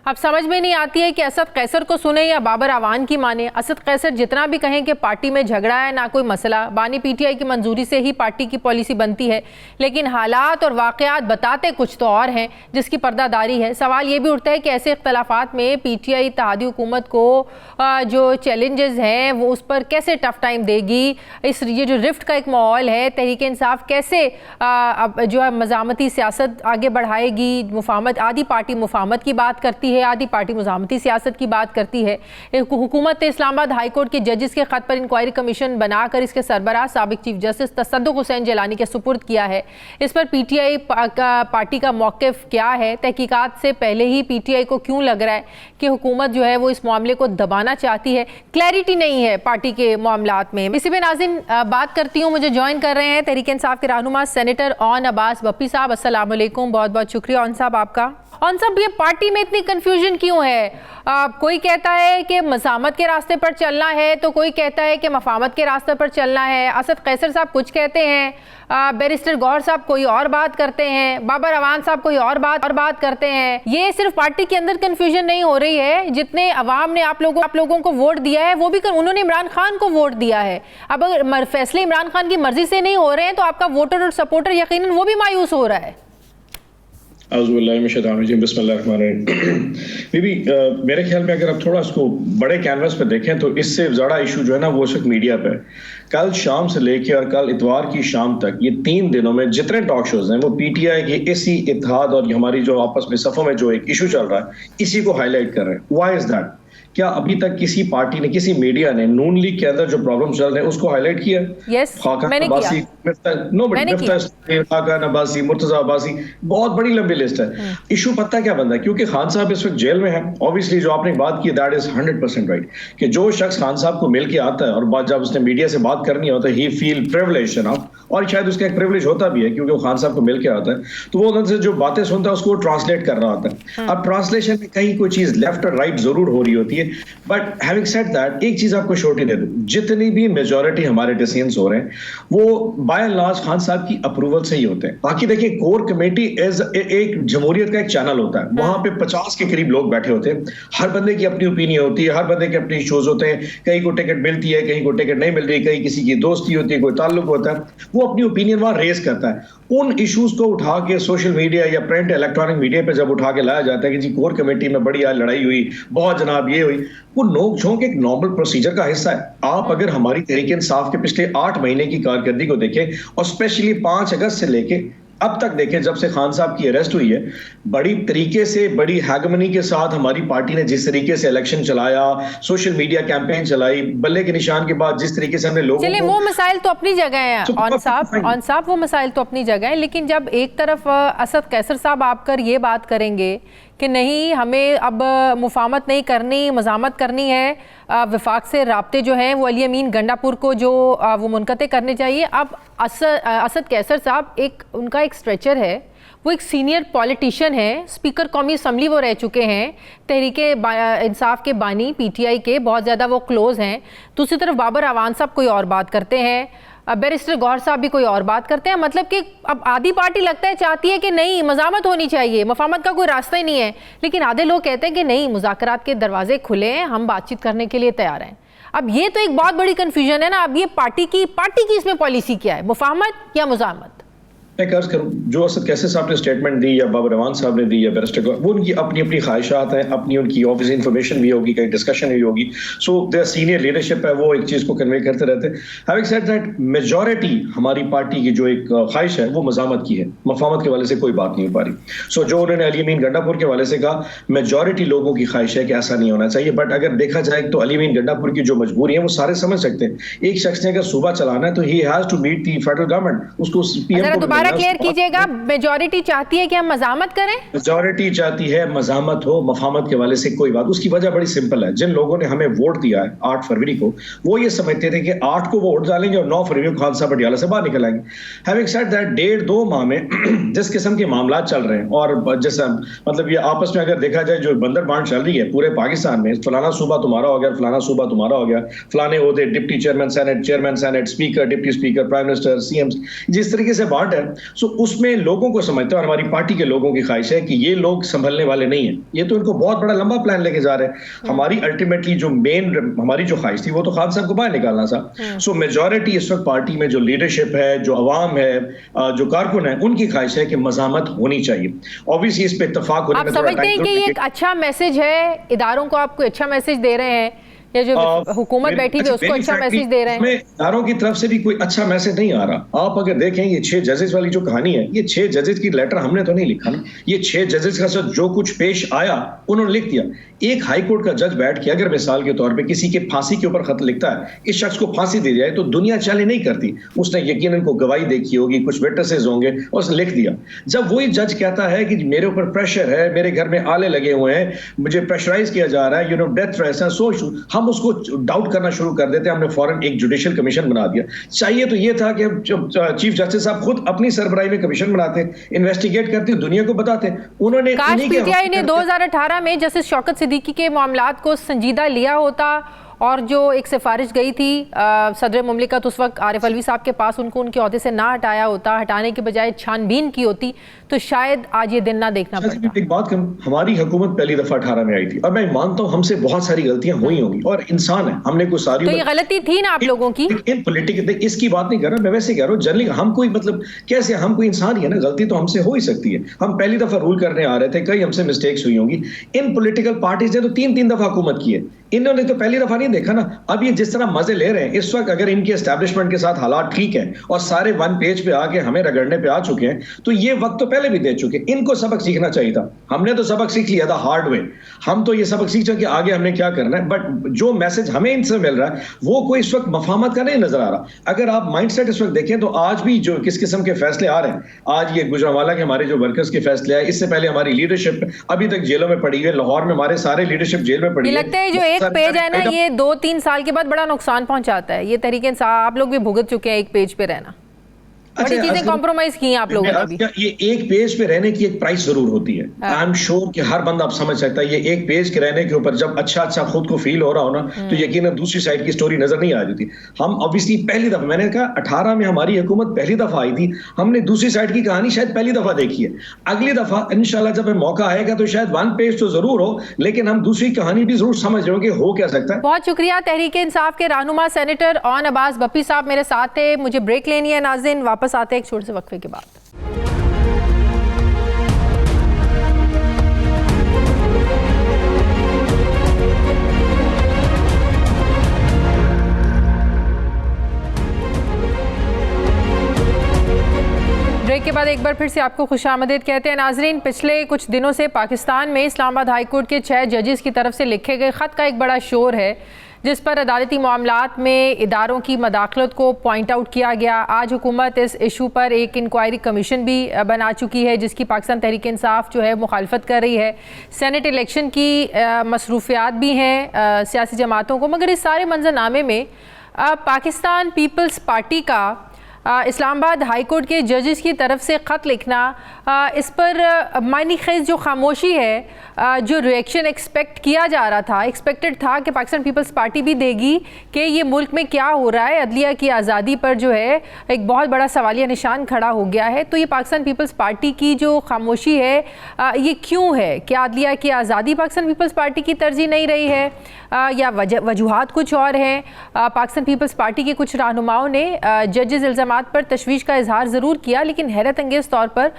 अब समझ में नहीं आती है कि असद कैसर को सुने या बाबर अवान की माने। असद कैसर जितना भी कहें कि पार्टी में झगड़ा है ना कोई मसला, बानी पीटीआई की मंजूरी से ही पार्टी की पॉलिसी बनती है, लेकिन हालात और वाक़यात बताते कुछ तो और हैं जिसकी पर्दादारी है। सवाल ये भी उठता है कि ऐसे इख्तलाफात में पीटीआई इत्तेहादी हुकूमत को जो चैलेंजेस हैं वो उस पर कैसे टफ टाइम देगी। ये जो रिफ्ट का एक माहौल है, तहरीक इंसाफ कैसे जो है मज़ामती सियासत आगे बढ़ाएगी। मुफाहमत, आधी पार्टी मुफाहमत की बात करती है, आधी पार्टी मुज़ामती सियासत की बात करती है। हुकूमत इस्लामाबाद हाई कोर्ट के जजिस के ख़त पर इंक्वायरी कमीशन बनाकर इसके सरबराह साबिक चीफ जस्टिस तसद्दुक़ हुसैन जिलानी के सुपुर्द किया है। इस पर पीटीआई पार्टी का मौक़िफ़ क्या है? तहकीकात से पहले ही पीटीआई को क्यों लग रहा है कि हुकूमत जो है वो इस मामले को दबाना चाहती है? क्लैरिटी नहीं है पार्टी के मामलात में। इसी में नाज़रीन बात करती हूँ, मुझे ज्वाइन कर रहे हैं तहरीक इंसाफ के रहनुमा सेनेटर ओन अब्बास बप्पी साहब। अस्सलाम वालेकुम, बहुत बहुत शुक्रिया ओन साहब आपका। ओन साहब, ये पार्टी में इतनी कन्फ्यूजन क्यों है? कोई कहता है कि मज़ामत के रास्ते पर चलना है तो कोई कहता है कि मफाहमत के रास्ते पर चलना है। असद कैसर साहब कुछ कहते हैं, बैरिस्टर गौहर साहब कोई और बात करते हैं, बाबर अवान साहब कोई और बात करते हैं। ये सिर्फ पार्टी के अंदर कन्फ्यूजन नहीं हो रही है, जितने अवाम ने आप लोगों को वोट दिया है वो भी उन्होंने इमरान खान को वोट दिया है। अब अगर फैसले इमरान खान की मर्जी से नहीं हो रहे हैं तो आपका वोटर और सपोर्टर यकीनन वो भी मायूस हो रहा है। बीबी, मेरे ख्याल में अगर आप थोड़ा इसको बड़े कैनवस पे देखें तो इससे ज़्यादा इशू जो है ना वो इस वक्त मीडिया पे है। कल शाम से लेके और कल इतवार की शाम तक ये 3 दिनों में जितने टॉक शोज हैं वो पीटीआई के इसी इत्तेहाद और हमारी जो आपस में सफ़ों में जो एक इशू चल रहा है इसी को हाईलाइट कर रहे हैं। Why is that? क्या अभी तक किसी पार्टी ने, किसी मीडिया ने नून लीग के अंदर जो प्रॉब्लम चल रहे हैं उसको हाईलाइट किया? मैंने किया। खाकान अब्बासी, मुर्तजा अब्बासी, बहुत बड़ी लंबी लिस्ट है। इशू पता क्या बनता है? क्योंकि खान साहब इस वक्त जेल में है। ऑब्वियसली जो आपने बात की दैट इज 100% राइट कि जो शख्स खान साहब को मिल के आता है और जब उसने मीडिया से बात करनी होता है ही फील प्रिविलेज्ड एनफ, और शायद उसका एक प्रिविलेज होता भी है क्योंकि वो खान साहब को मिल के आता है, तो वो उनसे जो बातें सुनता है उसको ट्रांसलेट कर रहा होता है। अब ट्रांसलेशन में कहीं कोई चीज लेफ्ट और राइट जरूर हो रही होती है, बट हैविंग सेड दैट एक चीज आपको छोटी दे दूं, जितनी भी मेजॉरिटी हमारे डिसीजंस हो रहे हैं वो बाय एंड लार्ज खान साहब की अप्रूवल से ही होते हैं। बाकी देखिए कोर कमेटी एज एक जमहूरियत का एक चैनल होता है, वहां पे 50 के करीब लोग बैठे होते हैं, हर बंदे की अपनी ओपिनियन होती है, हर बंदे के अपने इश्यूज होते हैं, कहीं को टिकट मिलती है, कहीं को टिकट नहीं मिल रही, कहीं किसी की दोस्ती होती है, कोई ताल्लुक होता है, वो अपनी ओपिनियन वहां रेज करता है। उन इश्यूज को उठा के सोशल मीडिया या प्रिंट इलेक्ट्रॉनिक मीडिया पे जब उठा के लाया जाता है कि जी कोर कमेटी में बड़ी आज लड़ाई हुई, बहुत जनाब ये हुई, वो नोक झोंक एक नॉर्मल प्रोसीजर का हिस्सा है। आप अगर हमारी तहरीक इंसाफ के पिछले 8 महीने की कारकर्दगी को देखें और स्पेशली 5 अगस्त से लेके अब तक देखें जब से खान साहब की अरेस्ट हुई है, बड़ी तरीके से बड़ी हैगमनी के साथ हमारी पार्टी ने जिस तरीके से इलेक्शन चलाया, सोशल मीडिया कैंपेन चलाई, बल्ले के निशान के बाद जिस तरीके से हमने लोगों चलिए वो मसाइल तो अपनी जगह है ऑन साहब वो मसाइल तो अपनी जगह है, लेकिन जब एक तरफ असद कैसर साहब आपकर ये बात करेंगे कि नहीं हमें अब मुफाहमत नहीं करनी, मज़ामत करनी है, वफाक से राब्ते जो हैं वो अली अमीन गंडापुर को जो वो मुनक़ते करने चाहिए। अब असद कैसर साहब उनका एक स्ट्रेचर है, वो एक सीनियर पॉलिटिशियन है, स्पीकर कौमी असम्बली वो रह चुके हैं, तहरीक इंसाफ के बानी पीटीआई के बहुत ज़्यादा वो क्लोज़ हैं। दूसरी तरफ बाबर अवान साहब कोई और बात करते हैं, बैरिस्टर गौहर साहब भी कोई और बात करते हैं। मतलब कि अब आधी पार्टी लगता है चाहती है कि नहीं मज़ामत होनी चाहिए, मुफाहमत का कोई रास्ता ही नहीं है, लेकिन आधे लोग कहते हैं कि नहीं मुज़ाकरात के दरवाजे खुले हैं, हम बातचीत करने के लिए तैयार हैं। अब ये तो एक बहुत बड़ी कन्फ्यूजन है ना। अब ये पार्टी की इसमें पॉलिसी क्या है, मुफाहमत या मुज़ामत? मैं कर्ज करूं जो असद कैसर साहब ने स्टेटमेंट दी या बाबर रवान साहब ने दी या बैरिस्टर वो उनकी अपनी अपनी ख्वाहिशात हैं, अपनी उनकी ऑफिस इंफॉर्मेशन भी होगी, कहीं डिस्कशन भी होगी, सो देयर सीनियर लीडरशिप है वो एक चीज को कन्वे करते रहते हैं। हैविंग सेड दैट मेजॉरिटी हमारी पार्टी की जो एक ख्वाहिश है वो मज़ामत की है, मुफाहमत के वाले से कोई बात नहीं हो पा रही। सो जो उन्होंने अली अमीन गंडापुर के वाले से कहा, मेजॉरिटी लोगों की ख्वाहिश है कि ऐसा नहीं होना चाहिए, बट अगर देखा जाए तो अली अमीन गंडापुर की जो मजबूरी है वो सारे समझ सकते हैं। एक शख्स ने अगर सूबा चलाना है तो ही has to meet the federal government, उसको पीएम को दोबारा क्लियर कीजिएगा, मेजॉरिटी चाहती है कि हम मज़ामत करें? मेजॉरिटी चाहती है मज़ामत हो, मुफाहमत के वाले से कोई बात। उसकी वजह बड़ी सिंपल है, जिन लोगों ने हमें वोट दिया है 8 फरवरी को, वो ये समझते थे कि 8 को वो वोट डालेंगे और 9 फरवरी को खान साहब पटियाला से बाहर निकल आएंगे। हैविंग सेड दैट 1.5-2 माह में जिस किस्म के मामला चल रहे हैं और जैसा मतलब ये आपस में अगर देखा जाए जो बंदर बांट चल रही है पूरे पाकिस्तान में, फलाना सूबा तुम्हारा हो गया, फलाना सूबा तुम्हारा हो गया, फलाने ओहदे deputy chairman senate, speaker, deputy speaker, prime minister, CM, जिस तरीके से बांट है, सो उसमें लोगों को समझते हैं और हमारी पार्टी के लोगों की ख्वाहिश है कि ये लोग संभलने वाले नहीं है, ये तो इनको बहुत बड़ा लंबा प्लान लेके जा रहे हैं। हमारी अल्टीमेटली जो मेन हमारी जो ख्वाहिश थी वो तो खान साहब को बाहर निकालना था। सो मेजॉरिटी इस वक्त पार्टी में जो लीडरशिप है, जो अवाम है, जो कारकुन है, उनकी ख्वाहिश है कि मज़ामत होनी चाहिए। ऑब्वियसली इस पे इत्तेफाक होने में थोड़ा टाइम, आप समझते हैं कि ये एक अच्छा मैसेज है, इदारों को आपको अच्छा मैसेज दे रहे हैं, या जो हुकूमत बैठी है उसको अच्छा मैसेज दे रहे हैं? इदारों की तरफ से भी कोई अच्छा मैसेज नहीं आ रहा। आप अगर देखें ये 6 जजेस वाली जो कहानी है, ये 6 जजेस की लेटर हमने तो नहीं लिखा ना, ये 6 जजेस का साथ जो कुछ पेश आया उन्होंने लिख दिया। एक हाई कोर्ट का जज बैठ के अगर मिसाल के तौर पे किसी के फांसी के ऊपर खत लिखता है, इस शख्स को फांसी दी जाए, तो दुनिया चाले नहीं करती, उसने यकीनन को गवाही देखी होगी, कुछ विटनेसेस होंगे, और उसने लिख दिया। जब वही जज कहता है कि मेरे ऊपर प्रेशर है, मेरे घर में आले लगे हुए हैं, मुझे प्रेशराइज किया जा रहा है, डेथ थ्रेट्स हैं, सो हम उसको डाउट करना शुरू कर देते हैं। हमने फौरन एक जुडिशियल कमीशन बना दिया। चाहिए तो ये था कि चीफ जस्टिस साहब खुद अपनी सरबराही में कमीशन बनाते, इन्वेस्टिगेट करते, दुनिया को बताते। उन्होंने पीटीआई ने 2018 में जस्टिस शौकत सिद्दीकी के मामलात को संजीदा लिया होता और जो एक सिफारिश गई थी सदर मुमलिकत उस वक्त आरिफ अलवी साहब के पास, उनको उनके ओहदे से ना हटाया होता, हटाने के बजाय छानबीन की होती, तो शायद आज ये दिन ना देखना पड़ता। एक बात कहूं, हमारी हुकूमत पहली दफा 18 में आई थी और मैं मानता हूं हमसे बहुत सारी गलतियां हुई होंगी और इंसान है, हमने कोई सारी, तो ये गलती थी ना आप लोगों की? इन पॉलिटिकल इसकी बात नहीं कर रहा मैं, वैसे कह रहा हूं जनरली हम कोई मतलब कैसे, हम कोई इंसान ही है ना, गलती तो हमसे हो ही सकती है। हम पहली दफा रूल करने आ रहे थे, कई हमसे मिस्टेक्स हुई होंगी। इन पॉलिटिकल पार्टीज ने तो 3-3 दफा हुकूमत की है, इन्होंने तो पहली दफा नहीं देखा ना। अब ये जिस तरह मजे ले रहे हैं इस वक्त, अगर इनके एस्टैब्लिशमेंट के साथ हालात ठीक है और सारे वन पेज पे आके हमें रगड़ने पे आ चुके हैं, तो ये वक्त तो पहले भी दे चुके। इनको सबक सीखना चाहिए था, हमने तो सबक सीख लिया था हार्ड वे। हम तो ये सबक सीख चुके कि आगे हमने क्या करना है, बट जो मैसेज हमें इनसे मिल रहा है वो कोई इस वक्त मफाहमत का नहीं नजर आ रहा। अगर आप माइंडसेट इस वक्त देखें तो आज भी जो किस किस्म के फैसले आ रहे हैं, आज ये गुजरांवाला के हमारे जो वर्कर्स के फैसले आए, इससे पहले हमारी लीडरशिप अभी तक जेलों में पड़ी है, लाहौर में हमारे सारे लीडरशिप जेल में पड़ी है। लगता है जो एक पेज है ना, ये 2-3 साल के बाद बड़ा नुकसान पहुंचाता है। ये तरीके से आप लोग भी भुगत चुके हैं एक पेज पे रहना। बड़ी चीजें कॉम्प्रोमाइज की हैं आप लोगों ने भी। ये एक पेज पे रहने की एक प्राइस जरूर होती है। आई एम श्योर कि हर बंदा आप समझ सकता है, ये एक पेज के रहने के ऊपर जब अच्छा खुद को फील हो रहा हो ना, तो यकीनन दूसरी साइड की स्टोरी नजर नहीं आ रही थी। हम ऑब्वियसली पहली दफा, मैंने कहा 18 में हमारी हुकूमत पहली दफा आई थी, हमने दूसरी साइड की कहानी शायद पहली दफा देखी है। अगली दफा इंशाल्लाह जब मौका आएगा तो शायद वन पेज तो जरूर हो, लेकिन हम दूसरी कहानी भी जरूर समझ रहे हो कि हो क्या सकता है। बहुत शुक्रिया। तहरीक इंसाफ के रहनुमा सेनेटर ऑन अब्बास बप्पी साहब मेरे साथ थे। मुझे ब्रेक लेनी है नाज़रीन, वापस आते हैं एक छोटे से वक्फे के बाद। ब्रेक के बाद एक बार फिर से आपको खुशामदीद कहते हैं नाजरीन। पिछले कुछ दिनों से पाकिस्तान में इस्लामाबाद हाई कोर्ट के 6 जजेस की तरफ से लिखे गए ख़त का एक बड़ा शोर है, जिस पर अदालती मामलात में इदारों की मदाखलत को पॉइंट आउट किया गया। आज हुकूमत इस इशू पर एक इंक्वायरी कमीशन भी बना चुकी है, जिसकी पाकिस्तान तहरीक इंसाफ जो है मुखालफत कर रही है। सेनेट इलेक्शन की मसरूफियात भी हैं सियासी जमातों को, मगर इस सारे मंजरनामे में पाकिस्तान पीपल्स पार्टी का इस्लामाबाद हाई कोर्ट के जजेस की तरफ से ख़त लिखना, इस पर मायने खेज जो खामोशी है, जो रिएक्शन एक्सपेक्ट किया जा रहा था, एक्सपेक्टेड था कि पाकिस्तान पीपल्स पार्टी भी देगी कि ये मुल्क में क्या हो रहा है, अदलिया की आज़ादी पर जो है एक बहुत बड़ा सवालिया निशान खड़ा हो गया है। तो ये पाकिस्तान पीपल्स पार्टी की जो खामोशी है ये क्यों है? क्या अदलिया की आज़ादी पाकिस्तान पीपल्स पार्टी की तरजीह नहीं रही है, या वजूहात कुछ और हैं? पाकिस्तान पीपल्स पार्टी के कुछ रहनुमाओं ने जजेस इल्ज़ामात पर तशवीश का इजहार ज़रूर किया, लेकिन हैरत अंगेज़ तौर पर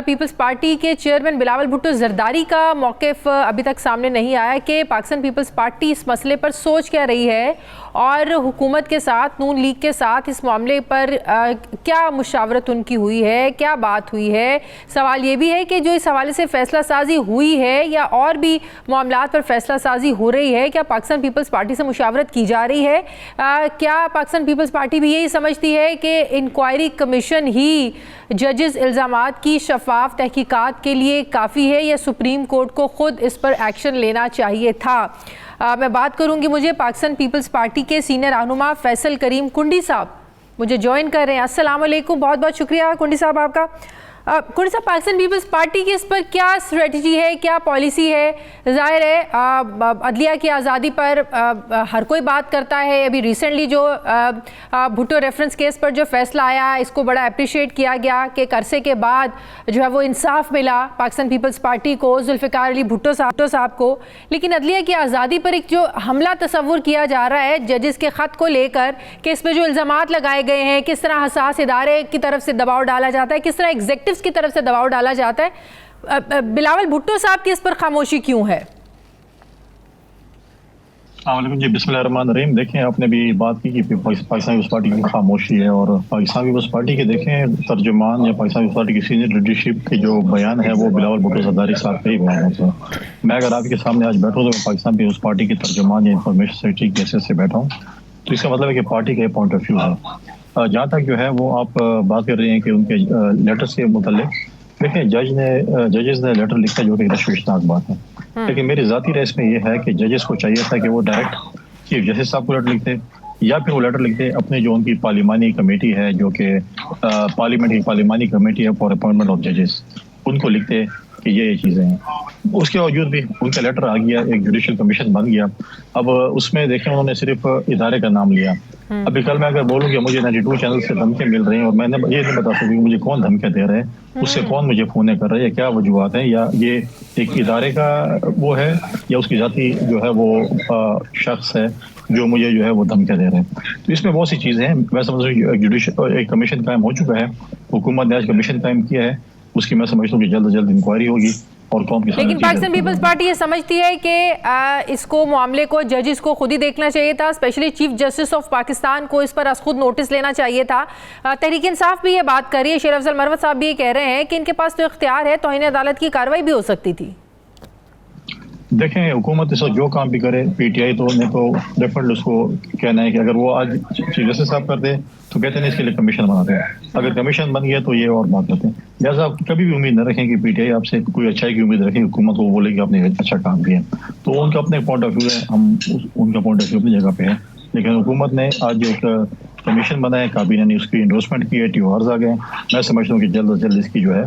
पीपल्स पार्टी के चेयरमैन बिलावल भुट्टो जरदारी का मौक़िफ़ अभी तक सामने नहीं आया कि पाकिस्तान पीपल्स पार्टी इस मसले पर सोच क्या रही है और हुकूमत के साथ, नून लीग के साथ इस मामले पर क्या मुशावरत उनकी हुई है, क्या बात हुई है। सवाल ये भी है कि जो इस हवाले से फ़ैसला साजी हुई है या और भी मामलात पर फ़ैसला साजी हो रही है, क्या पाकिस्तान पीपल्स पार्टी से मुशावरत की जा रही है? क्या पाकिस्तान पीपल्स पार्टी भी यही समझती है कि इंक्वायरी कमीशन ही जजेस इल्ज़ामात की शफाफ तहकीकात के लिए काफ़ी है, या सुप्रीम कोर्ट को ख़ुद इस पर एक्शन लेना चाहिए था? मैं बात करूंगी, मुझे पाकिस्तान पीपल्स पार्टी के सीनियर रहनुमा फैसल करीम कुंडी साहब मुझे ज्वाइन कर रहे हैं। अस्सलाम वालेकुम, बहुत बहुत शुक्रिया कुंडी साहब आपका। कुंडी साहब, पाकिस्तान पीपल्स पार्टी की इस पर क्या स्ट्रेटजी है, क्या पॉलिसी है? जाहिर है अदलिया की आज़ादी पर हर कोई बात करता है। अभी रिसेंटली जो भुट्टो रेफरेंस केस पर जो फैसला आया, इसको बड़ा अप्रिशिएट किया गया कि अरसे के बाद जो है वो इंसाफ मिला पाकिस्तान पीपल्स पार्टी को, जुल्फ़िकार अली भुट्टो साहब को। लेकिन अदलिया की आज़ादी पर एक जो हमला तस्वुर किया जा रहा है जजेस के ख़त को लेकर कि इस पर जो इल्ज़ामात लगाए गए हैं, किस तरह हसास इदारे की तरफ से दबाव डाला जाता है, किस तरह एग्जेक्टिव की तरफ से दबाव डाला जाता है, बिलावल भुट्टो साहब की इस पर खामोशी क्यों है? जी, बिस्मिल्लाहिर्रहमानिर्रहीम। देखें, आपने भी बात की कि पाकिस्तान पीपल्स पार्टी की खामोशी है, और पाकिस्तान पीपल्स पार्टी के देखें तर्जुमान या पाकिस्तान पीपल्स पार्टी की सीनियर लीडरशिप के जो बयान है वो बिलावल भुट्टो जरदारी साहब के ही बयान होते हैं। मैं अगर आपके सामने आज बैठूँ तो मैं पाकिस्तान पीपल्स पार्टी के तर्जुमान या इंफॉर्मेशन सेक्रेटरी की हैसियत से बैठा हूँ, तो इसका मतलब है कि पार्टी का पॉइंट ऑफ व्यू है। जहाँ तक जो है वो आप बात कर रहे हैं कि उनके लेटर से मुतल्लिक, देखिए जजेस ने लेटर लिखा जो कि तशवीशनाक बात है, लेकिन मेरी ज़ाती राय इसमें यह है कि जजेस को चाहिए था कि वो डायरेक्ट चीफ जस्टिस साहब को लेटर लिखते, या फिर वो लेटर लिखते अपने जो उनकी पार्लिमानी कमेटी है, जो कि पार्लियामेंट की पार्लिमानी कमेटी है फॉर अपॉइंटमेंट ऑफ जजेस, उनको लिखते कि ये चीज़ें हैं। उसके बावजूद भी उनका लेटर आ गया, एक जुडिशल कमीशन बन गया। अब उसमें देखें उन्होंने सिर्फ इदारे का नाम लिया। अभी कल मैं अगर बोलूँ कि मुझे 92 चैनल से धमकियाँ मिल रही हैं और मैंने ये नहीं बता सकती मुझे कौन धमकियाँ दे रहे हैं, उससे कौन मुझे फ़ोन कर रहा है, या क्या वजूहत हैं, या ये एक इदारे का वो है या उसकी ज़ाती जो है वो शख्स है जो मुझे जो है वो धमकियाँ दे रहे हैं। तो इसमें बहुत सी चीज़ें हैं। मैं समझ रही हूँ जुडिशल एक कमीशन कायम हो चुका है, हुकूमत ने आज कमीशन कायम किया है, उसकी मैं समझता हूँ कि जल्द से जल्द इंक्वायरी होगी और कौम की। लेकिन पाकिस्तान पीपल्स पार्टी ये समझती है कि इसको मामले को जजेस को खुद ही देखना चाहिए था, specially chief justice of Pakistan को इस पर आज खुद नोटिस लेना चाहिए था। तहरीक इंसाफ भी ये बात कर रही है, शेर अफजल मरवत साहब भी ये कह रहे हैं कि इनके पास तो इख्तियार है, तौहीन अदालत की कार्रवाई भी हो सकती थी। देखें, हुकूमत इस वक्त जो काम भी करे, पीटीआई तो ने तो डेफिनेटली उसको कहना है कि अगर वो आज चीफ जस्टिस साहब कर दे तो कहते हैं इसके लिए कमीशन बनाते हैं। अगर कमीशन बन गया तो ये और बात करते हैं। लिहाजा आप कभी भी उम्मीद न रखें कि पीटीआई आपसे कोई अच्छाई की उम्मीद रखें, हुकूमत को बोले कि आपने अच्छा काम किया। तो उनका अपने पॉइंट ऑफ व्यू है, हम उनका पॉइंट ऑफ व्यू अपनी जगह पे है, लेकिन हुकूमत ने आज एक कमीशन बना है, काबीना ने उसकी इंडोर्समेंट की है, TORs आ गए। मैं समझता हूँ कि जल्द से जल्द इसकी जो है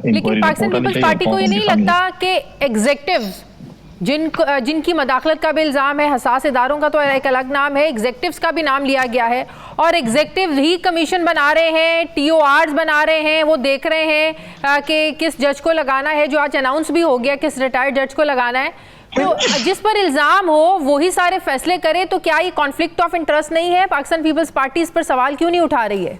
लेकिन पाकिस्तान पीपल्स पार्टी को ये नहीं लगता कि एग्जेक्टिव्स जिनकी मदाखलत का भी इल्ज़ाम है, हसास इदारों का तो एक अलग नाम है, एग्जेक्टिव्स का भी नाम लिया गया है और एग्जेक्टिव ही कमीशन बना रहे हैं, TORs बना रहे हैं, वो देख रहे हैं कि किस जज को लगाना है, जो आज अनाउंस भी हो गया किस रिटायर्ड जज को लगाना है। तो जिस पर इल्ज़ाम हो वही सारे फैसले करे, तो क्या ये कॉन्फ्लिक्ट ऑफ इंटरेस्ट नहीं है? पाकिस्तान पीपल्स पार्टी इस पर सवाल क्यों नहीं उठा रही है?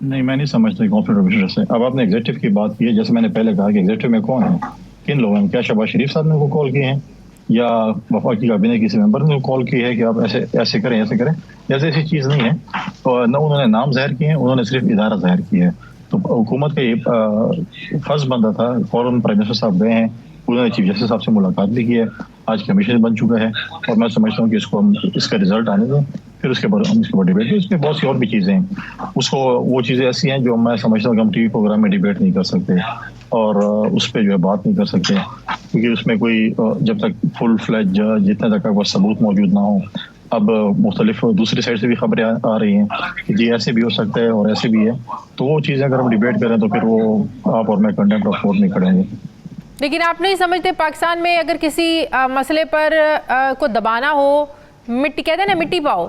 नहीं, मैं नहीं समझता कॉन्फ्लिक्ट ऑफ इंटरेस्ट है। अब आपने एग्जेक्टिव की बात की है, जैसे मैंने पहले कहा कि एग्जेक्टिव में कौन है, किन लोगों ने, क्या शहबाज शरीफ साहब ने उनको कॉल किए हैं या वफाकी काबीना किसी मेंबर ने कॉल की है कि आप ऐसे करें ऐसे करें? जैसे ऐसी चीज़ नहीं है। और न उन्होंने नाम जाहिर किए हैं, उन्होंने सिर्फ इदारा जाहिर किया है। तो हुकूमत का ये फर्ज बनता था, फौरन प्राइम मिनिस्टर साहब गए हैं, उन्होंने चीफ जस्टिस साहब से मुलाकात भी की है, आज कमीशन बन चुका है और मैं समझता हूँ कि इसको हम इसका रिजल्ट आने दें, फिर उसके बाद हम इसके ऊपर डिबेट करें। इसमें बहुत सी और भी चीज़ें हैं, उसको वो चीज़ें ऐसी हैं जो मैं समझता हूँ कि हम TV प्रोग्राम में डिबेट नहीं कर सकते और उस पर जो है बात नहीं कर सकते, क्योंकि उसमें कोई जब तक फुल फ्लैज जितने तक आपको सबूत मौजूद ना हो। अब मुख्तलिफ दूसरी साइड से भी खबरें आ रही हैं कि जी ऐसे भी हो सकता है और ऐसे भी है, तो वो चीज़ें अगर हम डिबेट करें तो फिर वो आप और मैं कंटेम्प्ट ऑफ कोर्ट नहीं खड़ेंगे। लेकिन आप नहीं समझते पाकिस्तान में अगर किसी मसले पर को दबाना हो, मिट्टी कहते हैं ना, मिट्टी पाओ,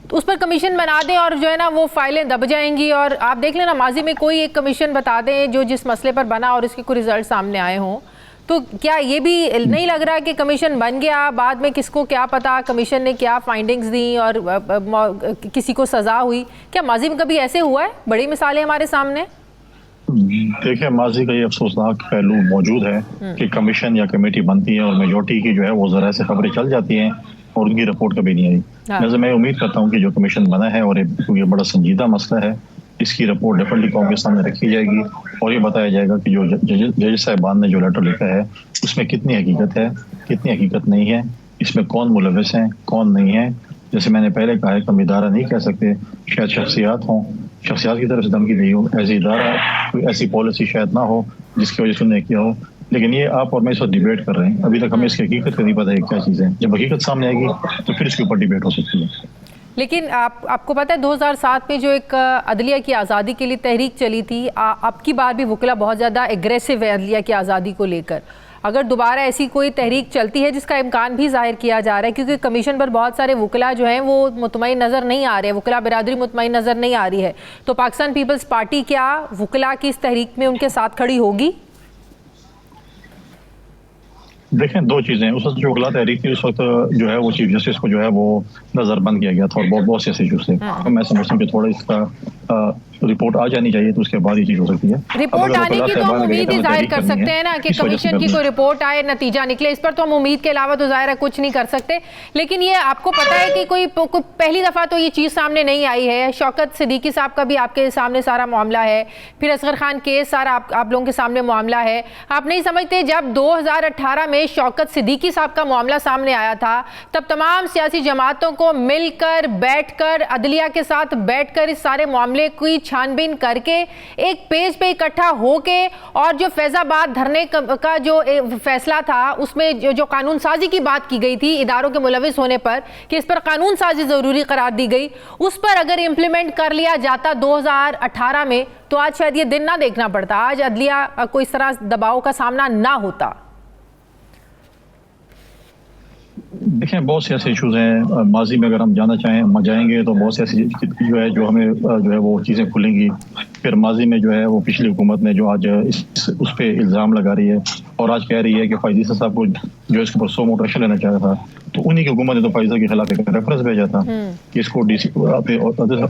तो उस पर कमीशन बना दें और जो है ना वो फाइलें दब जाएंगी। और आप देख लेना माजी में कोई एक कमीशन बता दें जो जिस मसले पर बना और इसके कोई रिजल्ट सामने आए हों, तो क्या ये भी नहीं लग रहा कि कमीशन बन गया, बाद में किसको क्या पता कमीशन ने क्या फाइंडिंग्स दी और किसी को सज़ा हुई? क्या माजी में कभी ऐसे हुआ है? बड़ी मिसालें हमारे सामने। देखिए, माजी का ये अफसोसनाक पहलू मौजूद है कि कमीशन या कमेटी बनती है और मेजोरिटी की जो है वो ज़रा से खबरें चल जाती हैं और उनकी रिपोर्ट कभी नहीं आई। जैसे मैं उम्मीद करता हूँ कि जो कमीशन बना है और ये बड़ा संजीदा मसला है, इसकी रिपोर्ट डेफिनेटली कौम के सामने रखी जाएगी और ये बताया जाएगा कि जो जज साहिबान ने जो लेटर लिखा है उसमें कितनी हकीकत है, कितनी हकीकत नहीं है, इसमें कौन मुलविस हैं, कौन नहीं है। जैसे मैंने पहले कहा है कि हम इदारा नहीं कह सकते, शायद शख्सियात हों, शख्सियात की तरफ से धमकी दी हो, ऐसी इदारा कोई ऐसी पॉलिसी शायद ना हो जिसकी वजह से उन्होंने किया हो। लेकिन ये आप और मैं इस वक्त डिबेट कर रहे हैं, अभी तक हमें इसकी हकीकत का नहीं पता है क्या चीज़ है। जब हकीकत सामने आएगी तो फिर इसके ऊपर डिबेट हो सकती है। लेकिन आपको पता है 2007 में जो एक अदलिया की आज़ादी के लिए तहरीक चली थी, अब की बार भी वकला बहुत ज़्यादा एग्रेसिव है अदलिया की आज़ादी को लेकर। अगर दोबारा ऐसी कोई तहरीक चलती है, जिसका इम्कान भी जाहिर किया जा रहा है, क्योंकि कमीशन पर बहुत सारे वकला जो हैं वो मुतमईन नज़र नहीं आ रहे हैं, वकला बिरादरी मुतमईन नज़र नहीं आ रही है, तो पाकिस्तान पीपल्स पार्टी क्या वकला की इस तहरीक में उनके साथ खड़ी होगी? देखें, दो चीज़ें, उस वक्त जो वकला तहरीक थी उस वक्त जो है वो चीफ जस्टिस को जो है वो नज़रबंद किया गया था और बहुत से इश्यूज थे। तो मैं समझता हूँ कि थोड़ा इसका रिपोर्ट आ जानी चाहिए तो उसके बाद ये चीज़ हो सकती है। रिपोर्ट आने की तो हम उम्मीद ही जाहिर कर सकते हैं ना कि कमीशन की कोई रिपोर्ट आए, नतीजा निकले, इस पर तो हम उम्मीद के अलावा तो ज़ाहिर है कुछ नहीं कर सकते। लेकिन ये आपको पता है कि कोई पहली दफ़ा तो ये चीज़ सामने नहीं आई है। शौकत सिद्दीकी साहब का भी आपके सामने सारा मामला है, फिर असगर खान केस सारा आप लोगों के सामने मामला है। आप नहीं समझते जब 2018 में शौकत सिद्दीकी साहब का मामला सामने आया था, तब तमाम सियासी जमातों को मिलकर बैठकर अदलिया के साथ बैठकर इस सारे मामले की छानबीन करके एक पेज पे इकट्ठा होके और जो फैजाबाद धरने का जो फैसला था उसमें जो कानून साजी की बात की गई थी इदारों के मुलविस होने पर कि इस पर कानून साजी जरूरी करार दी गई, उस पर अगर इम्प्लीमेंट कर लिया जाता 2018 में तो आज शायद ये दिन ना देखना पड़ता, आज अदलिया को इस तरह दबाव का सामना ना होता। देखें, बहुत से ऐसे इशूज़ हैं माजी में, अगर हम जाना चाहें जाएंगे तो बहुत से ऐसी जो है जो हमें जो है वो चीज़ें खुलेंगी। फिर माजी में जो है वो पिछली हुकूमत ने जो आज उस पर इल्ज़ाम लगा रही है और आज कह रही है कि फायज़ी साहब को जो इसके ऊपर 100 मोटर एक्शन लेना चाहा था, तो उन्हीं की हुकूमत ने तो फायज़ा के खिलाफ एक रेफरेंस भेजा था कि इसको DC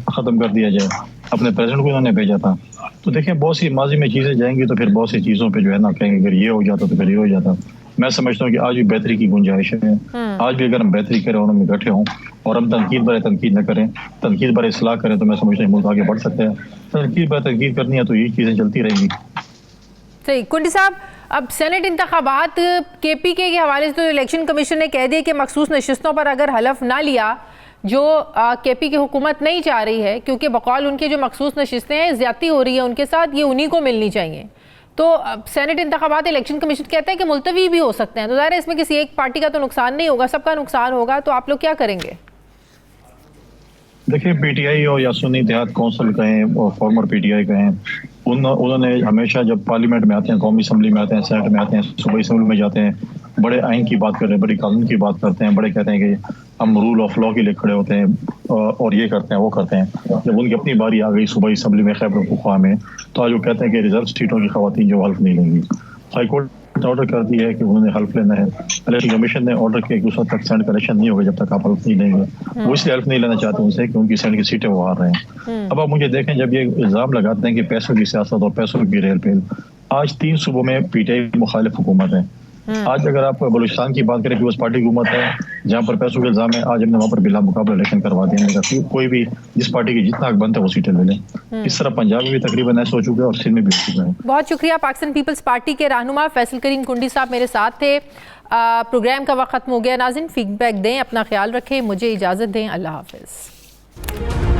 ख़त्म कर दिया जाए, अपने प्रेसिडेंट को उन्होंने भेजा था। तो देखें, बहुत सी माजी में चीज़ें जाएंगी तो फिर बहुत सी चीज़ों पर जो है ना कहेंगे अगर ये हो जाता तो फिर ये हो जाता। मैं समझता हूँ कि आज भी बेहतरी की गुंजाइश है। आज भी अगर हम बेहतरी करें और हम इकट्ठे हों और हम तनकीद न करें, तनकीद पर इस्लाह करें, तो मैं समझता हूँ मुल्क आगे बढ़ सकते हैं। तनकीद पर तनकीद करनी है तो ये चीज़ें चलती रहेंगी। सही। कुंडी साहब, अब सेनेट इंतखाबात KPK के हवाले से तो इलेक्शन कमीशन ने कह दिया कि मखसूस नशिस्तों पर अगर हलफ ना लिया जो KPK हुकूमत नहीं चाह रही है, क्योंकि बकौल उनके जो मखसूस नशिस्तें हैं ज़्यादती हो रही है उनके साथ, ये उन्हीं को मिलनी चाहिए। तो सेनेट इंतखाबात इलेक्शन कमीशन कहता है कि मुलतवी भी हो सकते हैं, तो ज़ाहिर है इसमें किसी एक पार्टी का तो नुकसान नहीं होगा, सबका नुकसान होगा। तो आप लोग क्या करेंगे? देखिए पीटीआई और या सुन्नी इत्तेहाद कौंसिल कहें और फॉर्मर पीटीआई कहें, उन्होंने हमेशा जब पार्लियामेंट में आते हैं, कौमी असम्बली में आते हैं, सेनेट में आते हैं, सूबाई असम्बली में जाते हैं, बड़े आइन की बात करते हैं, बड़ी कानून की बात करते हैं, बड़े कहते हैं कि हम रूल ऑफ लॉ के लिए खड़े होते हैं और ये करते हैं वो करते हैं। जब उनकी अपनी बारी आ गई सूबाई असम्बली में, खैबर पख्तूनख्वा में, तो आज वो कहते हैं कि रिजर्व सीटों की खवातीन जो हल्फ नहीं लेंगी। हाईकोर्ट ने ऑर्डर कर दिया है कि उन्होंने हल्फ लेना है। इलेक्शन कमीशन ने ऑर्डर किया कि उस वक्त तक सेनेट का इलेक्शन नहीं होगा जब तक आप हल्फ नहीं लेंगे। वो इसलिए हल्फ नहीं लेना चाहते उनसे कि उनकी सेनेट की सीटें वो हार रहे हैं। अब आप मुझे देखें, जब ये इल्जाम लगाते हैं कि पैसों की सियासत और पैसों की रेल पेल, आज 3 सूबों में पीटीआई मुखालिफ हुकूमत है। आज अगर आप बलूचिस्तान की बात करें, पीपल्स पार्टी की हुकूमत है जहाँ पर पैसों के इल्जाम है, आज हमने वहाँ पर बिला मुकाबला इलेक्शन करवा दिया। कोई भी जिस पार्टी की जितना हक बनता है वो सीटें ले लें। इस तरह पंजाब में भी तकरीबन ऐसा हो चुका है और सिंध में भी हो चुका है। बहुत शुक्रिया। पाकिस्तान पीपल्स पार्टी के रहनुमा फैसल करीम कुंडी साहब मेरे साथ थे। प्रोग्राम का वक्त खत्म हो गया। नाज़रीन, फीडबैक दें, अपना ख्याल रखें, मुझे इजाज़त दें। अल्लाह हाफ़िज़।